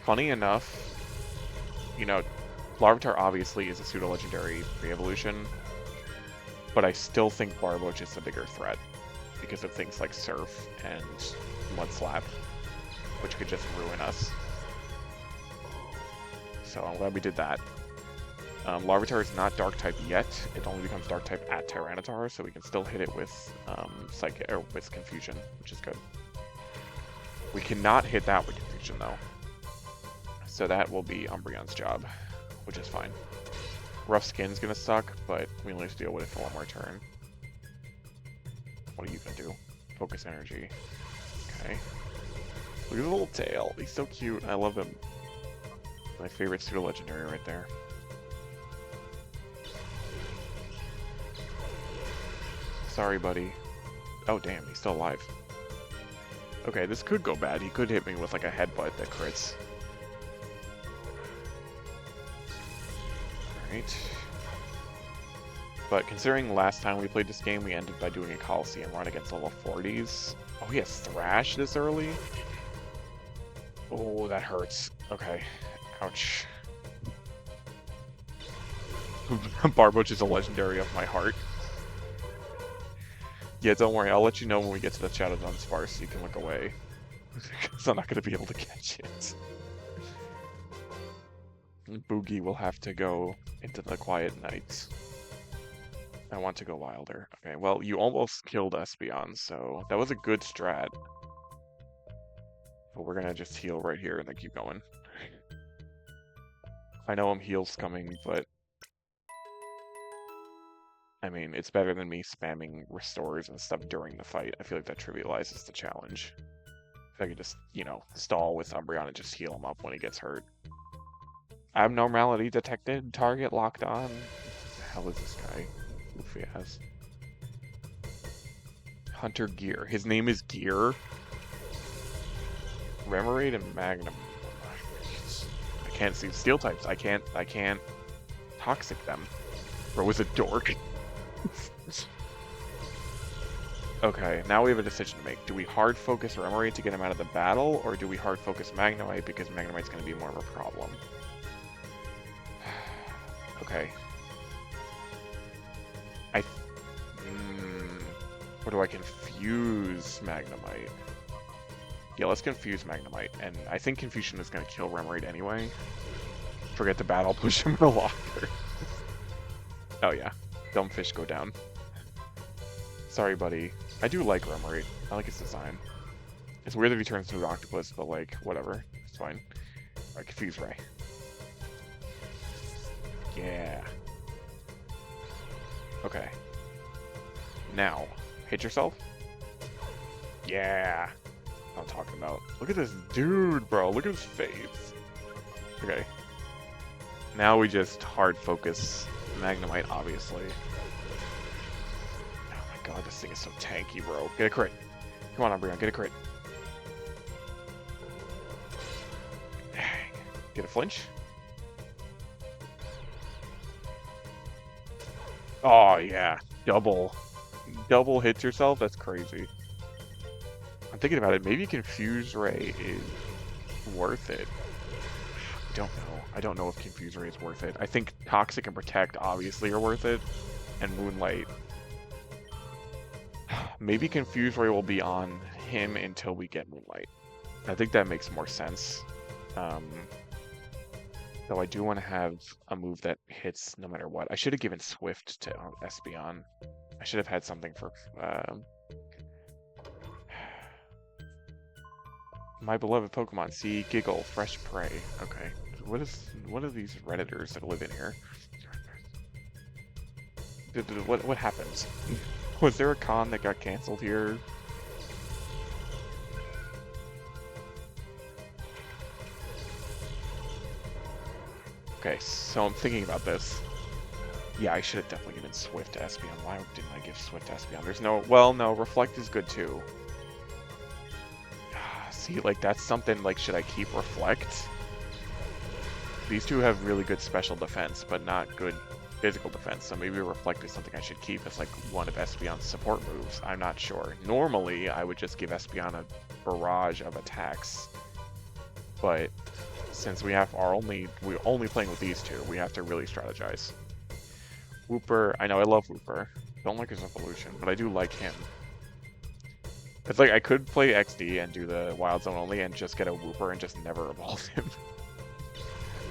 Funny enough, you know, Larvitar obviously is a pseudo-legendary pre-evolution, but I still think Barboach is the bigger threat because of things like Surf and Mudslap, which could just ruin us. So I'm glad we did that. Larvitar is not Dark-type yet. It only becomes Dark-type at Tyranitar, so we can still hit it with with Confusion, which is good. We cannot hit that with Confusion, though. So that will be Umbreon's job, which is fine. Rough Skin's gonna suck, but we only have to deal with it for one more turn. What are you gonna do? Focus Energy. Okay. Look at his little tail. He's so cute. I love him. My favorite pseudo-legendary right there. Sorry, buddy. Oh, damn, he's still alive. Okay, this could go bad. He could hit me with like a headbutt that crits. Alright. But considering last time we played this game, we ended by doing a Coliseum run against level 40s. Oh, he has Thrash this early? Oh, that hurts. Okay. Ouch. Barboach is a legendary of my heart. Yeah, don't worry. I'll let you know when we get to the Shadow Zone Sparse so you can look away. Because I'm not going to be able to catch it. Boogie will have to go into the quiet nights. I want to go wilder. Okay, well, you almost killed Espeon, so that was a good strat. But we're going to just heal right here and then keep going. I know heal's coming, but I mean, it's better than me spamming restores and stuff during the fight. I feel like that trivializes the challenge. If I could just, you know, stall with Umbreon and just heal him up when he gets hurt. Abnormality detected. Target locked on. What the hell is this guy? Goofy ass. Hunter Gear. His name is Gear. Remoraid and Magnum. I can't see Steel types. I can't toxic them. Bro was a dork. Okay, now we have a decision to make. Do we hard focus Remoraid to get him out of the battle, or do we hard focus Magnemite because Magnemite's going to be more of a problem? Okay. Or do I confuse Magnemite? Yeah, let's confuse Magnemite, and I think Confusion is going to kill Remoraid anyway. Forget the battle, push him in the locker. Oh yeah, dumb fish go down. Sorry, buddy. I do like Remoraid. I like his design. It's weird that he turns into an octopus, but like, whatever. It's fine. Alright, Confuse Ray. Yeah. Okay. Now, hit yourself. Yeah. That's what I'm talking about. Look at this dude, bro. Look at his face. Okay. Now we just hard focus Magnemite, obviously. Oh my god, this thing is so tanky, bro. Get a crit. Come on, Umbreon, get a crit. Dang. Get a flinch. Oh, yeah. Double hits yourself? That's crazy. I'm thinking about it. Maybe Confuse Ray is worth it. I don't know if Confuse Ray is worth it. I think Toxic and Protect obviously are worth it. And Moonlight. Maybe Confuse Ray will be on him until we get Moonlight. I think that makes more sense. Though I do want to have a move that hits no matter what. I should have given Swift to Espeon. I should have had something for... my beloved Pokemon. See, Giggle, Fresh Prey. Okay, what are these Redditors that live in here? What happens? Was there a con that got canceled here? Okay, so I'm thinking about this. Yeah, I should have definitely given Swift to Espeon. Why didn't I give Swift to Espeon? There's no... Well, no, Reflect is good too. See, like, that's something, like, should I keep Reflect? These two have really good special defense, but not good physical defense, so maybe Reflect is something I should keep as, like, one of Espeon's support moves. I'm not sure. Normally, I would just give Espeon a barrage of attacks, but since we're only playing with these two, we have to really strategize. Wooper, I know I love Wooper. Don't like his evolution, but I do like him. It's like I could play XD and do the Wild Zone only and just get a Wooper and just never evolve him.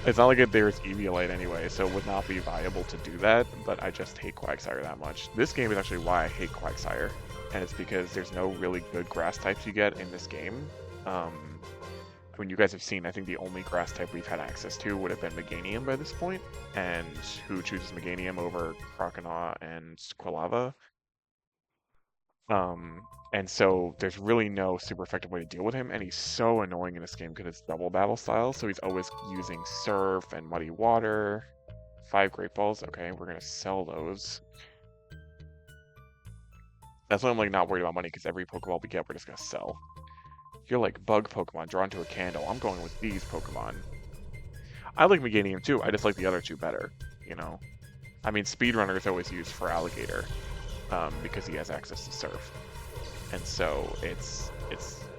It's not like there's Eviolite anyway, so it would not be viable to do that, but I just hate Quagsire that much. This game is actually why I hate Quagsire, and it's because there's no really good grass types you get in this game. I mean, you guys have seen, I think the only grass type we've had access to would have been Meganium by this point, and who chooses Meganium over Croconaw and Quilava? And so there's really no super effective way to deal with him, and he's so annoying in this game because it's double battle style, so he's always using Surf and Muddy Water. 5 Great Balls, okay, we're gonna sell those. That's why I'm like not worried about money, because every Pokeball we get, we're just gonna sell. You're like bug Pokemon drawn to a candle. I'm going with these Pokemon. I like Meganium too, I just like the other two better, you know? I mean, Speedrunner is always used for Alligator, because he has access to Surf. And so it's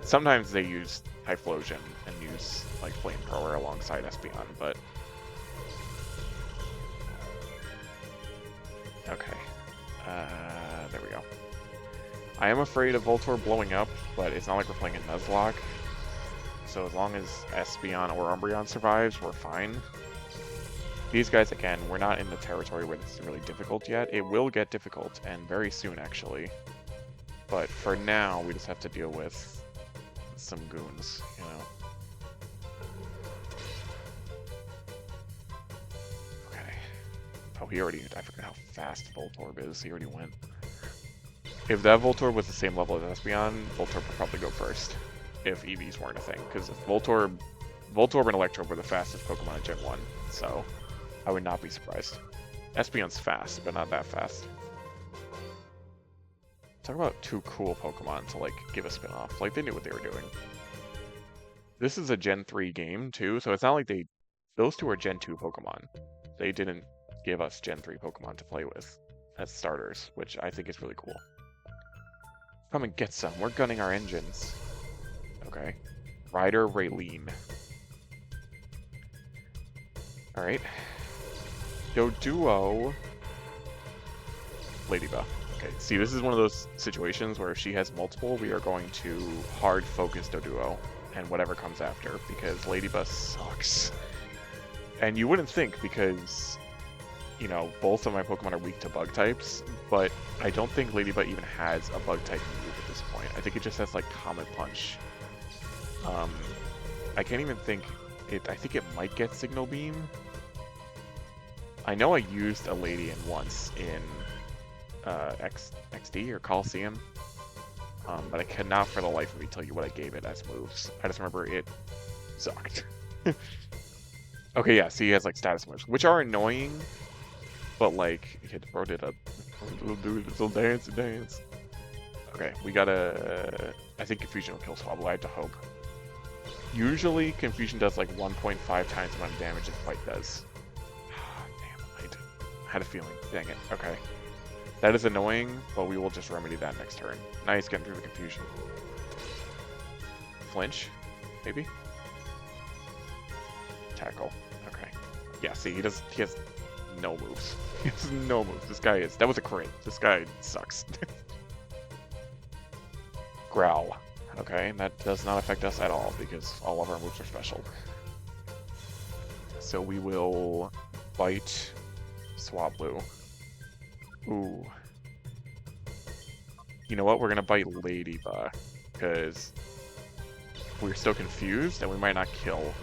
sometimes they use Typhlosion and use like Flamethrower alongside Espeon, but okay. There we go. I am afraid of Voltorb blowing up, but it's not like we're playing a Nuzlocke. So as long as Espeon or Umbreon survives, we're fine. These guys, again, we're not in the territory where this is really difficult yet. It will get difficult, and very soon, actually. But for now, we just have to deal with some goons, you know? Okay. Oh, I forgot how fast Voltorb is. He already went. If that Voltorb was the same level as Espeon, Voltorb would probably go first. If EVs weren't a thing. Because Voltorb and Electrode were the fastest Pokemon in Gen 1. So, I would not be surprised. Espeon's fast, but not that fast. Talk about two cool Pokemon to, like, give a spin-off. Like, they knew what they were doing. This is a Gen 3 game, too, so it's not like those two are Gen 2 Pokemon. They didn't give us Gen 3 Pokemon to play with as starters, which I think is really cool. Come and get some. We're gunning our engines. Okay. Ryder Raylene. Alright. Doduo. Ladybug. Okay, see, this is one of those situations where if she has multiple, we are going to hard focus Doduo and whatever comes after, because Ladybug sucks. And you wouldn't think, because, you know, both of my Pokemon are weak to bug types, but I don't think Ladybug even has a bug type move at this point. I think it just has, like, Comet Punch. I can't even think I think it might get Signal Beam. I know I used a Ladian once in XD or Coliseum, but I cannot for the life of me tell you what I gave it as moves. I just remember it sucked. Okay, yeah, so he has like status moves, which are annoying, but like, bro did a little dance. Okay, we gotta, I think Confusion will kill Swablu, I have to hope. Usually, Confusion does like 1.5 times the amount of damage that Fight does. Damn, I had a feeling. Dang it. Okay. That is annoying, but we will just remedy that next turn. Now he's getting through the Confusion. Flinch? Maybe? Tackle. Okay. Yeah, see, he has no moves. He has no moves. That was a crit. This guy sucks. Growl. Okay, that does not affect us at all because all of our moves are special. So we will bite Swablu. Ooh. You know what? We're gonna bite Ladybug because we're still confused and we might not kill.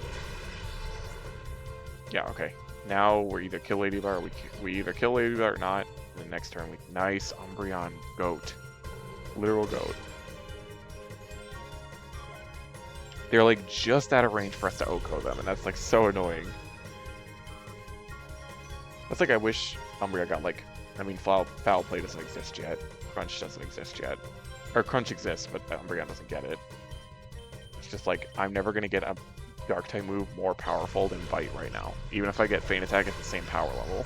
Yeah, okay. Now we're either kill Ladybug or we either kill Ladybug or not. And the next turn we nice Umbreon goat. Literal goat. They're like just out of range for us to OHKO them, and that's like so annoying. That's like I wish Umbreon got like, I mean foul play doesn't exist yet. Crunch doesn't exist yet. Or Crunch exists, but Umbreon doesn't get it. It's just like I'm never gonna get a Dark type move more powerful than Bite right now, even if I get Feint Attack at the same power level.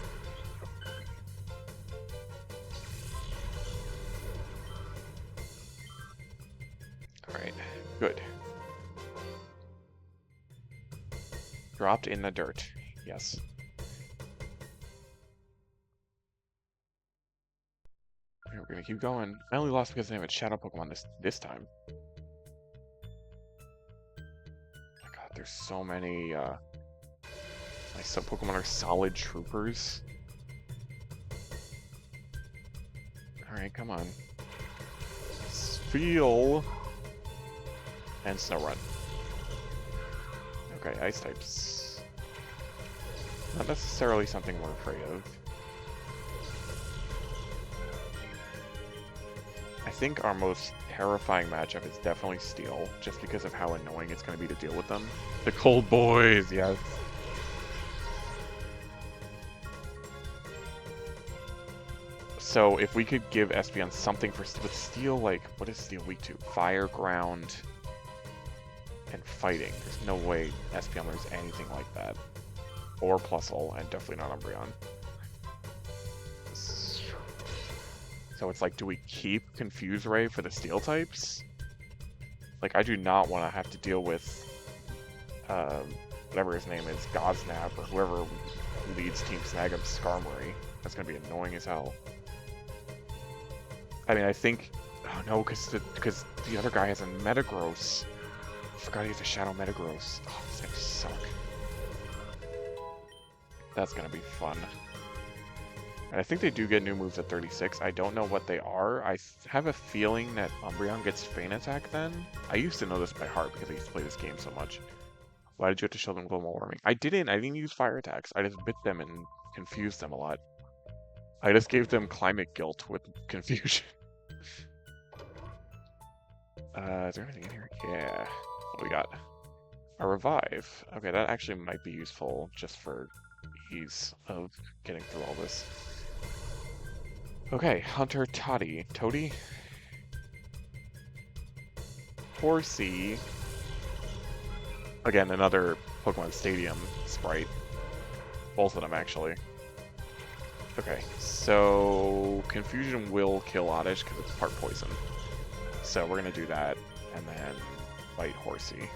Alright, good. Dropped in the dirt, yes. Okay, we're gonna keep going. I only lost because I have a Shadow Pokemon this time. There's so many, my sub-Pokemon are solid troopers. Alright, come on. Feel and Snow-Run. Okay, Ice types. Not necessarily something we're afraid of. I think our most terrifying matchup is definitely Steel, just because of how annoying it's going to be to deal with them. The Cold Boys, yes. So if we could give Espeon something with Steel, like, what is Steel weak to? Fire, Ground, and Fighting. There's no way Espeon learns anything like that. Or Plusle, and definitely not Umbreon. So it's like, do we keep Confuse Ray for the Steel types? Like, I do not want to have to deal with, whatever his name is, Goznab, or whoever leads Team Snag'em's Skarmory. That's going to be annoying as hell. I mean, I think... Oh no, because the other guy has a Metagross. I forgot he has a Shadow Metagross. Oh, this gonna suck. That's going to be fun. And I think they do get new moves at 36. I don't know what they are. I have a feeling that Umbreon gets Feint Attack then. I used to know this by heart because I used to play this game so much. Why did you have to show them global warming? I didn't use fire attacks. I just bit them and confused them a lot. I just gave them climate guilt with confusion. Is there anything in here? Yeah. What do we got? A Revive. Okay, that actually might be useful just for ease of getting through all this. Okay, Hunter Toady. Horsey. Again, another Pokemon Stadium sprite. Both of them, actually. Okay, so Confusion will kill Oddish because it's part poison. So we're going to do that, and then fight Horsey.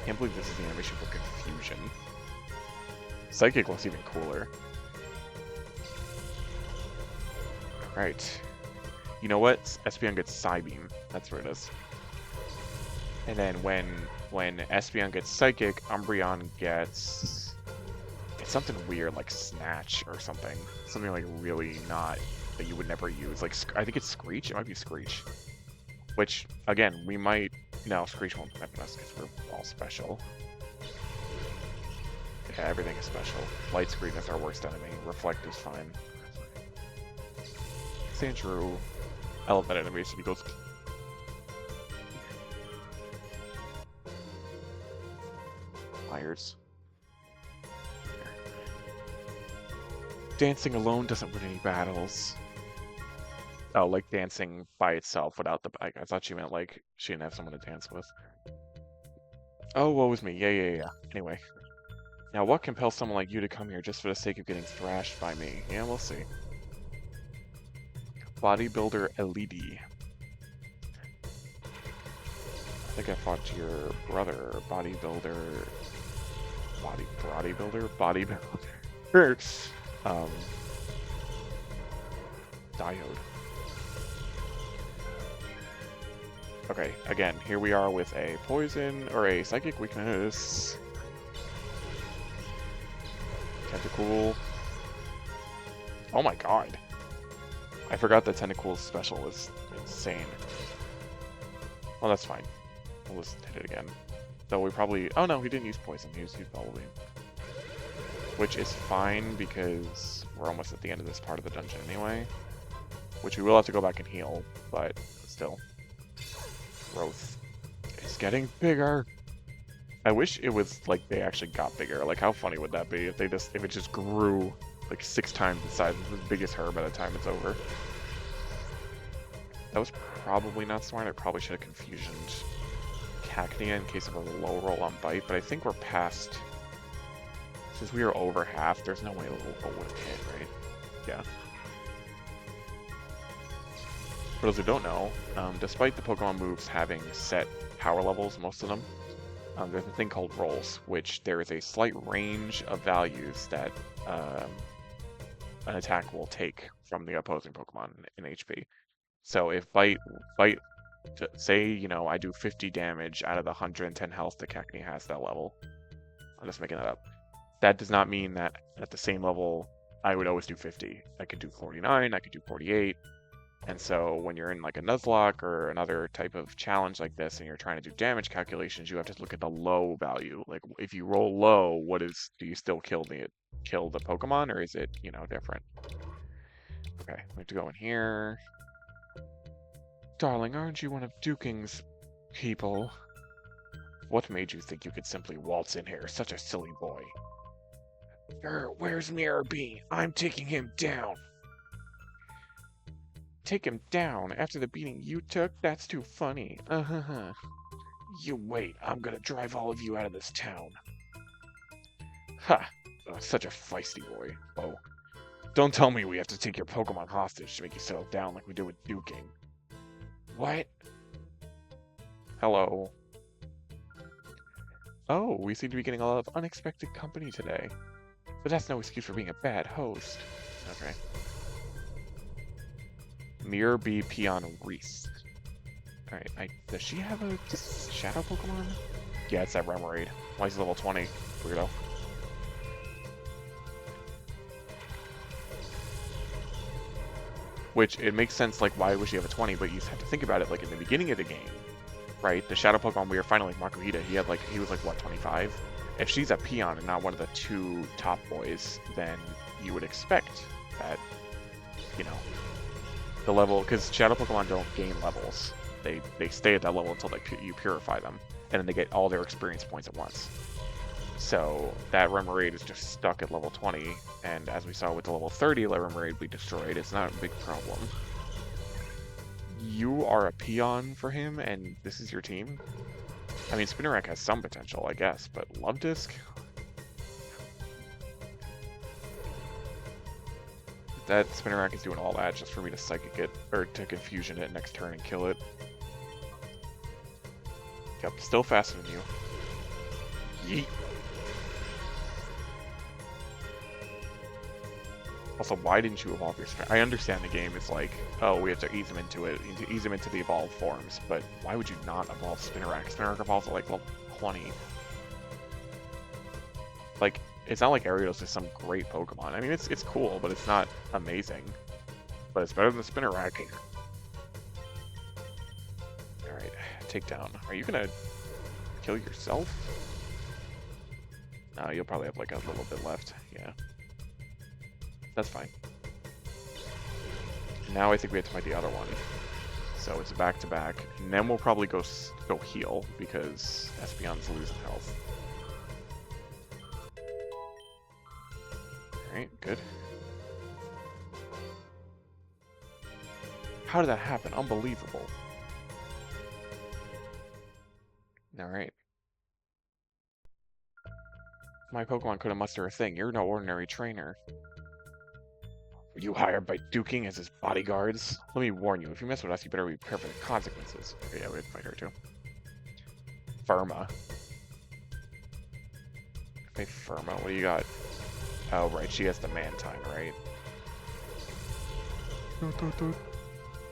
Can't believe this is the animation for Confusion. Psychic looks even cooler. Alright. You know what? Espeon gets Psybeam. That's where it is. And then when Espeon gets Psychic, Umbreon gets... It's something weird, like Snatch or something. Something like really not... that you would never use. Like, I think it's Screech? It might be Screech. Which, again, we might... No, Screech won't benefit us because we're all special. Yeah, everything is special. Light Screen is our worst enemy. Reflect is fine. Sandshrew. Elephant enemy, so he goes... Fires. Dancing alone doesn't win any battles. Oh, like dancing by itself without the... I thought she meant like she didn't have someone to dance with. Oh, woe was me. Yeah. Anyway. Now, what compels someone like you to come here just for the sake of getting thrashed by me? Yeah, we'll see. Bodybuilder Elite. I think I fought your brother. Bodybuilder... Bodybuilder? Diode. Okay, again, here we are with a poison, or a psychic weakness. Tentacool. Oh my god. I forgot that Tentacool's special was insane. Well, that's fine. We'll just hit it again. Though we probably... Oh no, he didn't use poison. He used Bubble Beam. Which is fine because we're almost at the end of this part of the dungeon anyway. Which we will have to go back and heal, but still. Growth is getting bigger. I wish it was like they actually got bigger. Like, how funny would that be if it just grew like 6 times the size of the biggest herb by the time it's over? That was probably not smart. I probably should have confusioned Cacnea in case of a low roll on bite, but I think we're past. Since we are over half, there's no way a little roll would have hit, right? Yeah. For those who don't know, despite the Pokemon moves having set power levels, most of them, there's a thing called rolls, which there is a slight range of values that an attack will take from the opposing Pokemon in HP. So if bite, say, you know, I do 50 damage out of the 110 health that Cacnea has that level. I'm just making that up. That does not mean that at the same level, I would always do 50. I could do 49, I could do 48. And so when you're in like a Nuzlocke or another type of challenge like this and you're trying to do damage calculations, you have to look at the low value. Like if you roll low, do you still kill the Pokemon, or is it, you know, different? Okay, we have to go in here. Darling, aren't you one of Duking's people? What made you think you could simply waltz in here? Such a silly boy. Where's Mirror B? I'm taking him down. Take him down after the beating you took? That's too funny. You wait, I'm gonna drive all of you out of this town. Ha! Oh, such a feisty boy. Oh. Don't tell me we have to take your Pokemon hostage to make you settle down like we did with Duking. What? Hello. Oh, we seem to be getting a lot of unexpected company today. But that's no excuse for being a bad host. Okay. Mirror B Peon Reese. Alright, does she have a shadow Pokemon? Yeah, it's that Remoraid. Why is he level 20? Weirdo. Which, it makes sense, like, why would she have a 20, but you have to think about it, like, in the beginning of the game, right? The shadow Pokemon we were fighting, like Makuhita, he was, like, what, 25? If she's a Peon and not one of the 2 top boys, then you would expect that, you know, the level, because shadow Pokemon don't gain levels. They stay at that level until you purify them, and then they get all their experience points at once. So that Remoraid is just stuck at level 20, and as we saw with the level 30 Remoraid we destroyed, it's not a big problem. You are a Peon for him, and this is your team? I mean, Spinnerack has some potential, I guess, but Love Disc? That Spinnerack is doing all that just for me to Psychic it, or to Confusion it next turn and kill it. Yep, still faster than you. Yeet. Also, why didn't you evolve your Spinnerack? I understand the game is like, oh, we have to ease him into it, ease him into the evolved forms, but why would you not evolve Spinnerack? Spinnerack evolves at like level 20. Like, it's not like Ariados is some great Pokemon. I mean, it's cool, but it's not amazing. But it's better than the Spinnerack. Alright, takedown. Are you gonna kill yourself? No, you'll probably have like a little bit left. Yeah. That's fine. Now I think we have to fight the other one. So it's back-to-back. And then we'll probably go heal, because Espeon's losing health. Alright, good. How did that happen? Unbelievable. Alright. My Pokemon couldn't muster a thing. You're no ordinary trainer. Were you hired by Duking as his bodyguards? Let me warn you, if you mess with us, you better be prepared for the consequences. Okay, yeah, we have to fight her too. Firma. Okay, Firma, what do you got? Oh, right, she has the Mantine, right?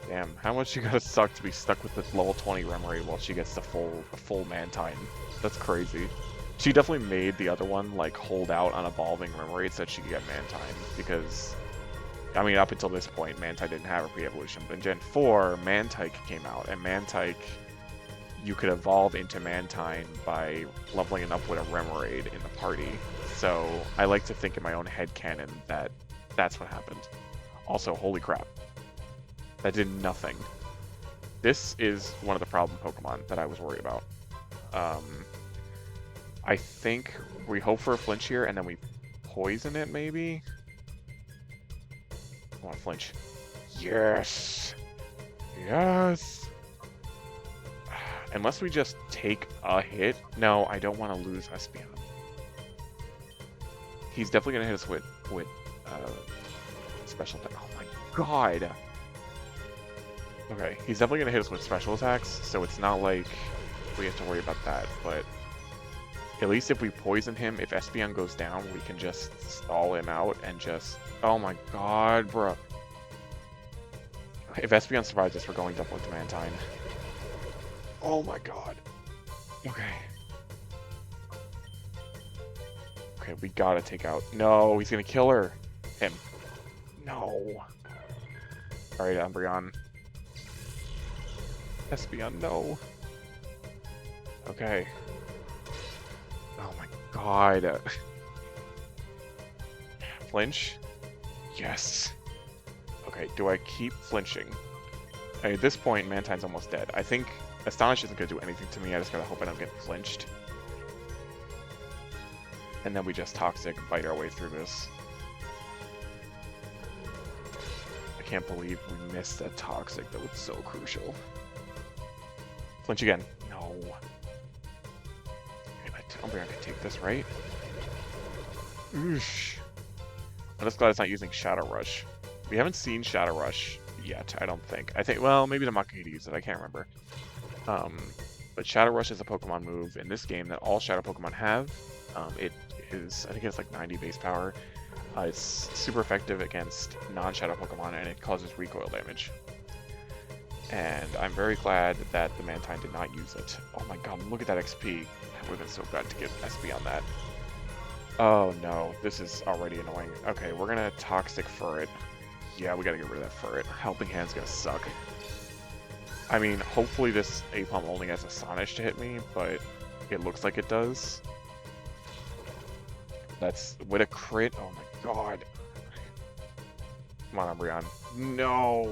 Damn, how much you gotta suck to be stuck with this level 20 Remoraid while she gets the full Mantine? That's crazy. She definitely made the other one, like, hold out on evolving Remoraid so that she could get Mantine, because, I mean, up until this point, Mantine didn't have a pre-evolution, but in Gen 4, Mantike came out, and Mantike you could evolve into Mantine by leveling it up with a Remoraid in the party. So I like to think in my own headcanon that that's what happened. Also, holy crap. That did nothing. This is one of the problem Pokemon that I was worried about. I think we hope for a flinch here, and then we poison it, maybe? I want to flinch. Yes! Yes! Unless we just take a hit. No, I don't want to lose Espeon. He's definitely going to hit us with special attack. Oh my god! Okay, he's definitely going to hit us with special attacks, so it's not like we have to worry about that, but at least if we poison him, if Espeon goes down, we can just stall him out and just... Oh my god, bro. If Espeon survives this, we're going double into Mantine. Oh my god. Okay. Okay, we gotta take out... No, he's gonna kill her. Him. No. Alright, Umbreon. Espeon, no. Okay. Oh my god. Flinch? Yes. Okay, do I keep flinching? At this point, Mantine's almost dead. I think Astonish isn't going to do anything to me. I just gotta hope I don't get flinched. And then we just Toxic and bite our way through this. I can't believe we missed that Toxic. That was so crucial. Flinch again. No. Umbreon can take this, right? Oosh. I'm just glad it's not using Shadow Rush. We haven't seen Shadow Rush yet, I don't think. I think, well, maybe the Machina used it, I can't remember. But Shadow Rush is a Pokemon move in this game that all Shadow Pokemon have. It is, I think it's like 90 base power. It's super effective against non-Shadow Pokemon, and it causes recoil damage. And I'm very glad that the Mantine did not use it. Oh my god, look at that XP. That would have been so bad to get SP on that. Oh no, this is already annoying. Okay, we're gonna Toxic Furret. Yeah, we gotta get rid of that Furret. Helping Hand's gonna suck. I mean, hopefully this Apom only has Astonish to hit me, but it looks like it does. That's with a crit. Oh my god. Come on, Umbreon. No.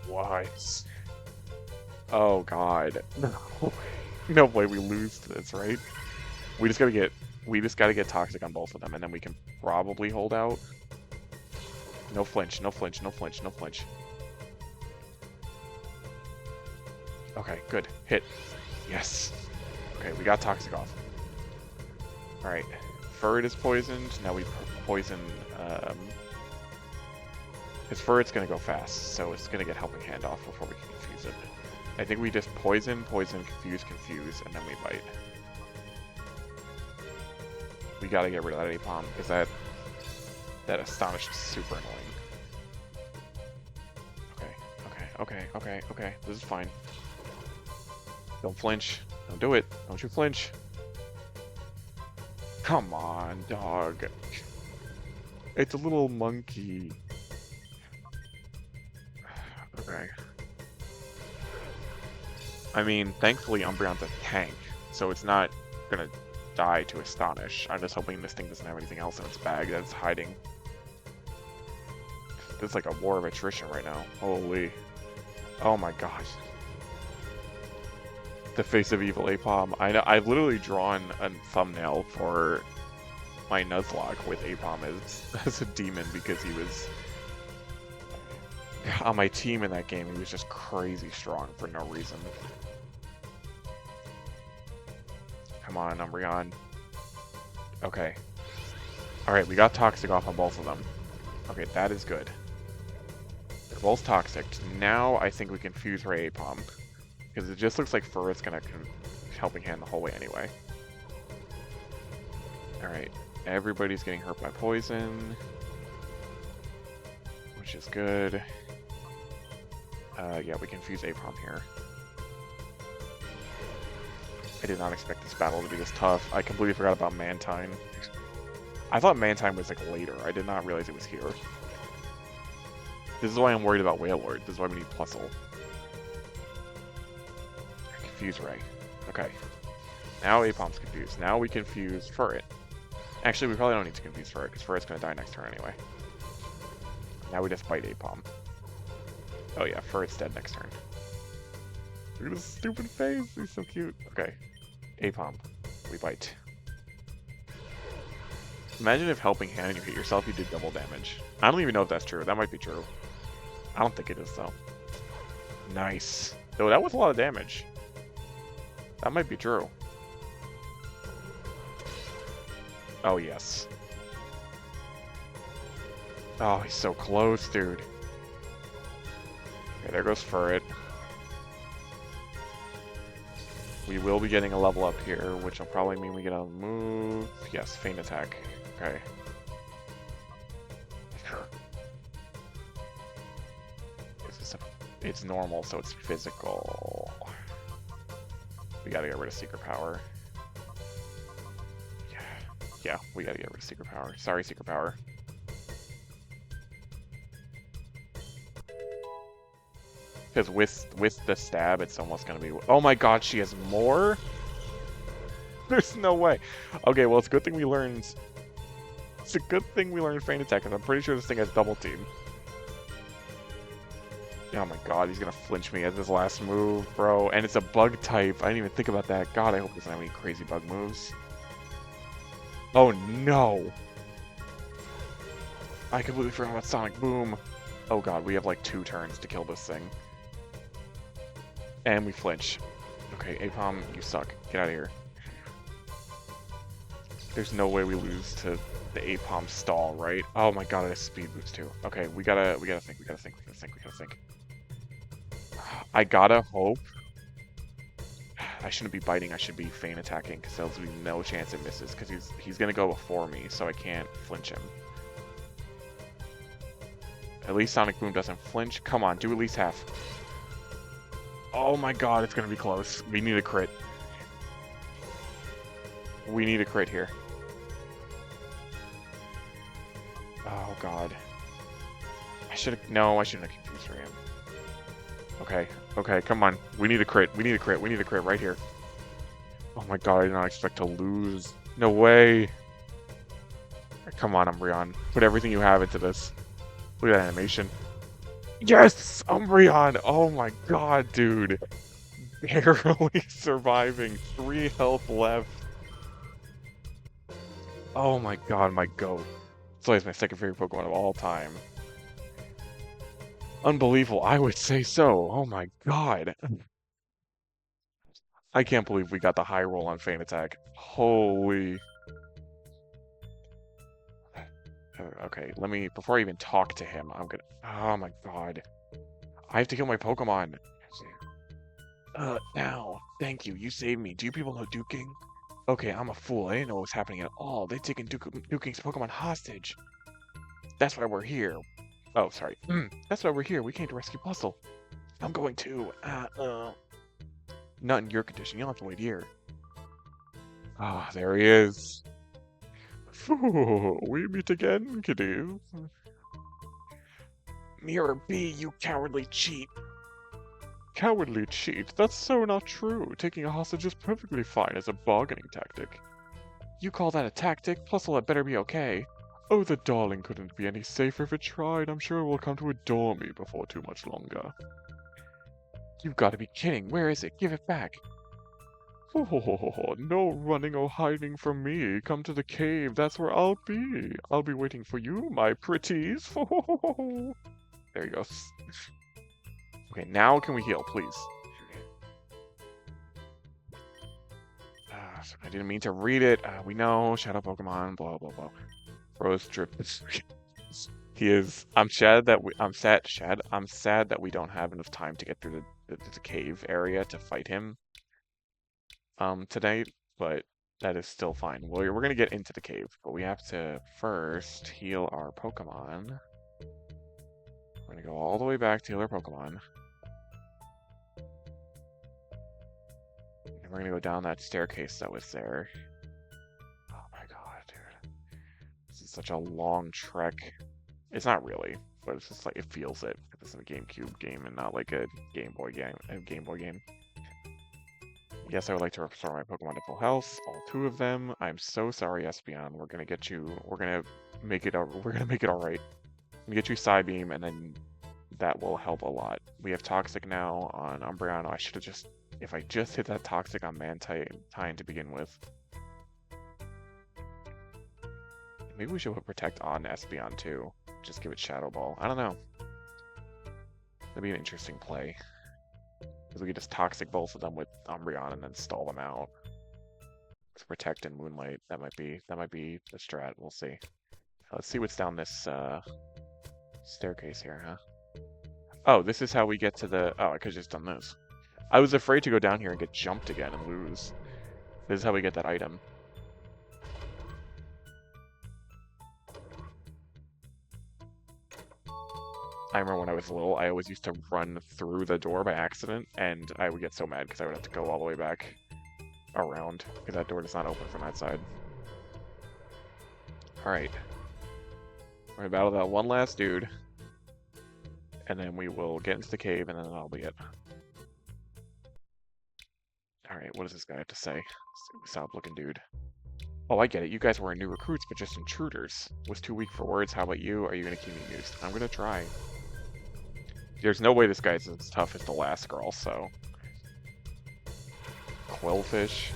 What? Oh god. No. No way we lose this, right? We just gotta get Toxic on both of them, and then we can probably hold out. No flinch, no flinch, no flinch, no flinch. Okay, good. Hit. Yes. Okay, we got Toxic off. Alright. Furret is poisoned. Now we poison... his Furret's gonna go fast, so it's gonna get Helping Hand off before we can confuse it. I think we just poison, confuse, and then we bite. We gotta get rid of that Apom, because that Astonish is super annoying. Okay. This is fine. Don't flinch. Don't do it. Don't you flinch. Come on, dog. It's a little monkey. Okay. I mean, thankfully Umbreon's a tank, so it's not gonna die to Astonish. I'm just hoping this thing doesn't have anything else in its bag that's hiding. It's like a war of attrition right now. Holy. Oh my gosh. The face of evil Apom. I know, I've literally drawn a thumbnail for my Nuzlocke with Apom as a demon because he was on my team in that game. He was just crazy strong for no reason. Come on, Umbreon. Okay. Alright, we got Toxic off on both of them. Okay, that is good. They're both Toxic. Now I think we can fuse Ray Apom. Because it just looks like Furret's gonna Helping Hand the whole way anyway. Alright, everybody's getting hurt by poison. Which is good. Yeah, we can fuse Apom here. I did not expect this battle to be this tough. I completely forgot about Mantine. I thought Mantine was like later. I did not realize it was here. This is why I'm worried about Wailord. This is why we need Plusle. Confuse Ray. Okay. Now Apom's confused. Now we confuse Furret. Actually, we probably don't need to confuse Furret, because Furret's going to die next turn anyway. Now we just bite Apom. Oh yeah, Furret's dead next turn. Look at his stupid face. He's so cute. Okay. Apom. We bite. Imagine if helping hand and you hit yourself, you did double damage. I don't even know if that's true. That might be true. I don't think it is, though. Nice. Though that was a lot of damage. That might be true. Oh, yes. Oh, he's so close, dude. Okay, there goes Furret. We will be getting a level up here, which will probably mean we get a move. Yes, feint attack. Okay. It's normal, so it's physical. We gotta get rid of secret power. Yeah, we gotta get rid of secret power. Sorry, secret power. Because with the stab, it's almost gonna be. Oh my God, she has more. There's no way. Okay, well, it's a good thing we learned. It's a good thing we learned feint attack, because I'm pretty sure this thing has double team. Oh my God, he's gonna flinch me at this last move, bro. And it's a bug type. I didn't even think about that. God, I hope he doesn't have any crazy bug moves. Oh no! I completely forgot about Sonic Boom. Oh God, we have like 2 turns to kill this thing. And we flinch. Okay, Apom, you suck. Get out of here. There's no way we lose to the Apom stall, right? Oh my God, it has speed boost too. Okay, we gotta think. I gotta hope. I shouldn't be biting, I should be feint attacking, because there's be no chance it misses, because he's gonna go before me, so I can't flinch him. At least Sonic Boom doesn't flinch. Come on, do at least half. Oh my God, it's gonna be close. We need a crit. We need a crit here. Oh God. I shouldn't have confused for him. Okay, come on. We need a crit. We need a crit right here. Oh my God, I did not expect to lose. No way. Come on, Umbreon. Put everything you have into this. Look at that animation. Yes! Umbreon! Oh my God, dude. Barely surviving. 3 health left. Oh my God, my goat. It's always my second favorite Pokemon of all time. Unbelievable, I would say so. Oh my God. I can't believe we got the high roll on feint attack. Holy. Okay, let me, before I even talk to him, I'm gonna, oh my God. I have to kill my Pokemon. Now, thank you, you saved me. Do you people know Duking? Okay, I'm a fool, I didn't know what was happening at all. They'd taken Duking's Pokemon hostage. That's why we're here. Oh, sorry. That's why we're here. We came to rescue Bustle. I'm going too. Not in your condition. You'll have to wait here. Ah, there he is. We meet again, kiddies. Mirror B, you cowardly cheat. Cowardly cheat? That's so not true. Taking a hostage is perfectly fine as a bargaining tactic. You call that a tactic? Bustle had better be okay. Oh, the darling couldn't be any safer if it tried. I'm sure it will come to adore me before too much longer. You've got to be kidding. Where is it? Give it back. Oh, no running or hiding from me. Come to the cave. That's where I'll be. I'll be waiting for you, my pretties. There he goes. Okay, now can we heal, please? I didn't mean to read it. We know. Shadow Pokemon. Blah blah blah. Rose drip. He is. I'm sad that we don't have enough time to get through the cave area to fight him. Tonight, but that is still fine. We're gonna get into the cave, but we have to first heal our Pokemon. We're gonna go all the way back to heal our Pokemon. And we're gonna go down that staircase that was there. Oh my God, dude. This is such a long trek. It's not really, but it's just like it feels it. This is a GameCube game and not like a Game Boy game. Yes, I would like to restore my Pokemon to full health, all 2 of them. I'm so sorry, Espeon. We're gonna get you. We're gonna make it. We're gonna make it all right. We get you Psybeam, and then that will help a lot. We have Toxic now on Umbreon. I should have just, if I just hit that Toxic on Mantine to begin with. Maybe we should put Protect on Espeon too. Just give it Shadow Ball. I don't know. That'd be an interesting play. Because we could just Toxic both of them with Umbreon and then stall them out. With Protect and Moonlight, that might be the strat. We'll see. Let's see what's down this staircase here, huh? Oh, this is how we get to the... Oh, I could've just done this. I was afraid to go down here and get jumped again and lose. This is how we get that item. I remember when I was little, I always used to run through the door by accident, and I would get so mad because I would have to go all the way back around, because that door does not open from that side. Alright. We're gonna battle that one last dude, and then we will get into the cave, and then that'll be it. Alright, what does this guy have to say? Stop looking dude. Oh, I get it. You guys were new recruits, but just intruders. Was too weak for words. How about you? Are you gonna keep me amused? I'm gonna try. There's no way this guy's as tough as the last girl, so... Quillfish.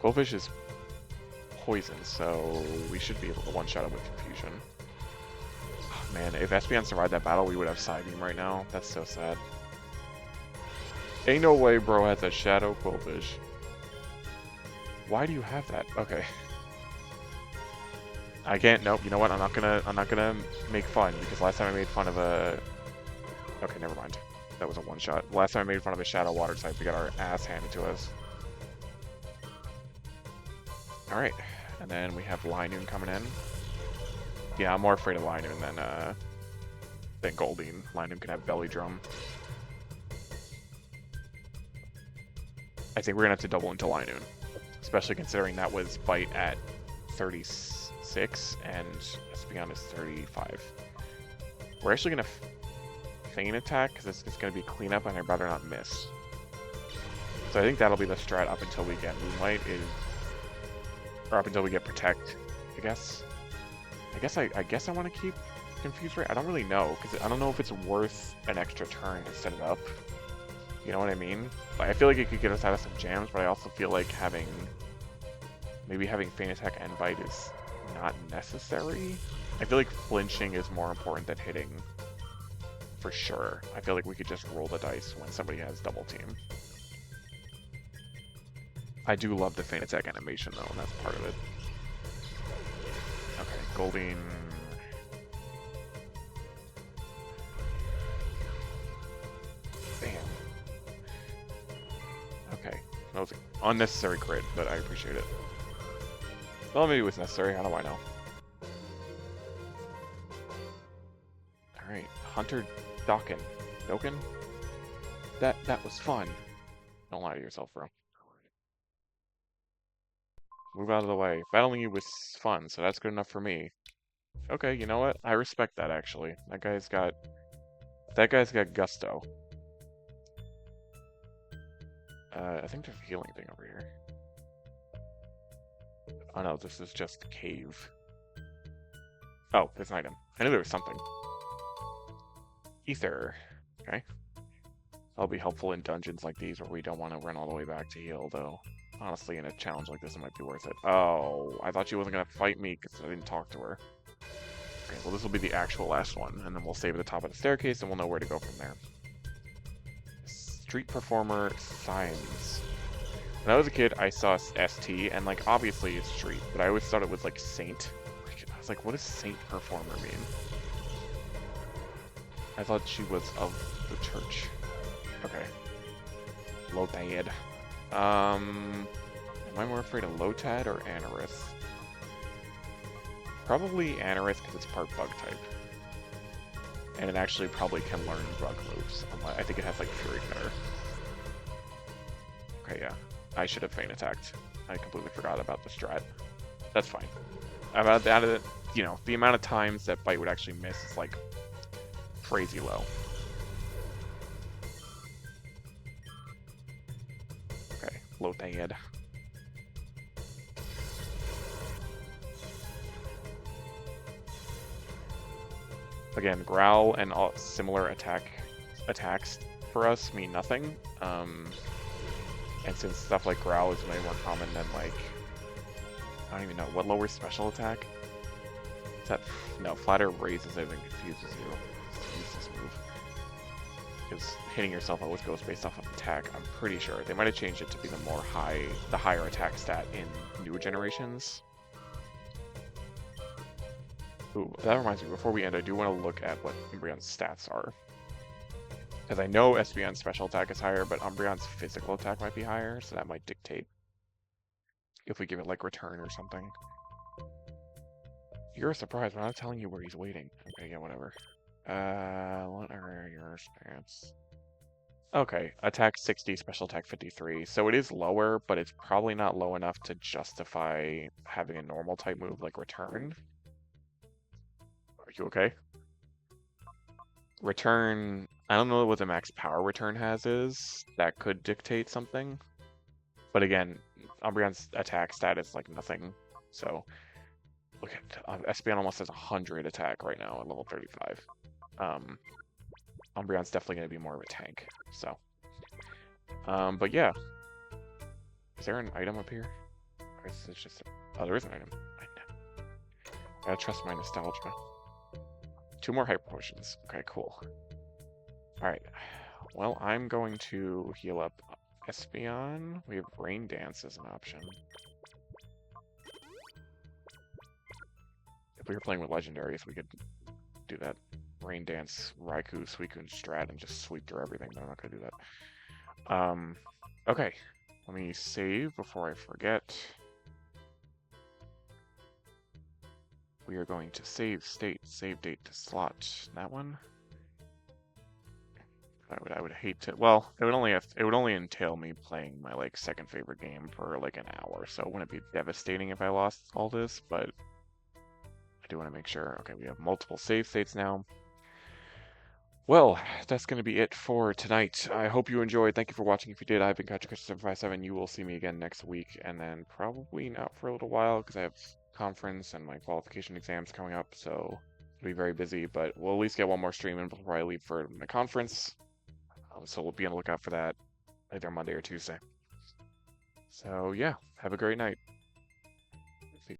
Quillfish is poison, so we should be able to one-shot it with Confusion. Oh, man, if Espeon survived that battle, we would have Psybeam right now. That's so sad. Ain't no way bro has a Shadow Quillfish. Why do you have that? Okay. I can't, nope, you know what, I'm not gonna make fun, because last time I made fun of a... Okay, never mind. That was a one-shot. Last time I made fun of a Shadow Water type, we got our ass handed to us. Alright, and then we have Linoon coming in. Yeah, I'm more afraid of Linoon than Goldeen. Linoon can have Belly Drum. I think we're gonna have to double into Linoon, especially considering that was Bite at 36 and Espeon is 35. We're actually gonna Feint Attack because it's just gonna be cleanup, and I'd rather not miss. So I think that'll be the strat up until we get Moonlight, or up until we get Protect, I guess. I guess I want to keep Confuse Ray. I don't really know, because I don't know if it's worth an extra turn to set it up. You know what I mean? Like, I feel like it could get us out of some jams, but I also feel like maybe having Feint Attack and Bite is not necessary. I feel like flinching is more important than hitting, for sure. I feel like we could just roll the dice when somebody has Double Team. I do love the Feint Attack animation though, and that's part of it. Okay, Goldeen. Damn. Okay, that was an unnecessary crit, but I appreciate it. Well, maybe it was necessary, how do I know? Alright, Hunter Dokken. Dokken? That was fun. Don't lie to yourself, bro. Move out of the way. Battling you was fun, so that's good enough for me. Okay, you know what? I respect that, actually. That guy's got gusto. I think there's a healing thing over here. Oh no, this is just a cave. Oh, there's an item. I knew there was something. Ether. Okay. That'll be helpful in dungeons like these where we don't want to run all the way back to heal, though. Honestly, in a challenge like this, it might be worth it. Oh, I thought she wasn't going to fight me because I didn't talk to her. Okay, well this will be the actual last one, and then we'll save at the top of the staircase and we'll know where to go from there. Street Performer Signs. When I was a kid, I saw ST, and like, obviously it's street, but I always thought it was like Saint. I was like, what does Saint Performer mean? I thought she was of the church. Okay. Lotad. Am I more afraid of Lotad or Anorith? Probably Anorith because it's part bug type. And it actually probably can learn bug moves. I think it has like Fury Cutter. Okay, yeah. I should have Feint Attacked. I completely forgot about the strat. That's fine. About that, you know, the amount of times that Bite would actually miss is like crazy low. float the head. Again, growl and all similar attacks for us mean nothing. And since stuff like growl is way more common than like, I don't even know what lowers special attack. Is that no flatter raises it and confuses you. Use this move because hitting yourself always goes based off of attack. I'm pretty sure they might have changed it to be the higher attack stat in newer generations. Ooh, that reminds me, before we end, I do want to look at what Umbreon's stats are. Because I know Espeon's special attack is higher, but Umbreon's physical attack might be higher, so that might dictate if we give it, like, return or something. You're surprised, but I'm not telling you where he's waiting. Okay, yeah, whatever. What are your stats? Okay, attack 60, special attack 53. So it is lower, but it's probably not low enough to justify having a normal type move like return. Are you okay? Return, I don't know what the max power return has is. That could dictate something. But again, Umbreon's attack stat is like nothing. So look at Espeon almost has 100 attack right now at level 35. Umbreon's definitely going to be more of a tank. So, but yeah. Is there an item up here? Or is it just oh, there is an item. I gotta trust my nostalgia. 2 more hyper potions. Okay, cool. Alright. Well, I'm going to heal up Espeon. We have Rain Dance as an option. If we were playing with legendaries, we could do that. Rain Dance, Raikou, Suicune, Strat, and just sweep through everything, but I'm not gonna do that. Okay. Let me save before I forget. We are going to save date to slot. That one? I would hate to, well, it would only entail me playing my like second favorite game for like an hour, so it wouldn't be devastating if I lost all this, but I do want to make sure. Okay, we have multiple save states now. Well, that's going to be it for tonight. I hope you enjoyed. Thank you for watching. If you did, I've been Gotcha757. You will see me again next week, and then probably not for a little while because I have conference and my qualification exams coming up, so it'll be very busy, but we'll at least get one more stream in before I leave for my conference. So we'll be on the lookout for that either Monday or Tuesday. So yeah, have a great night.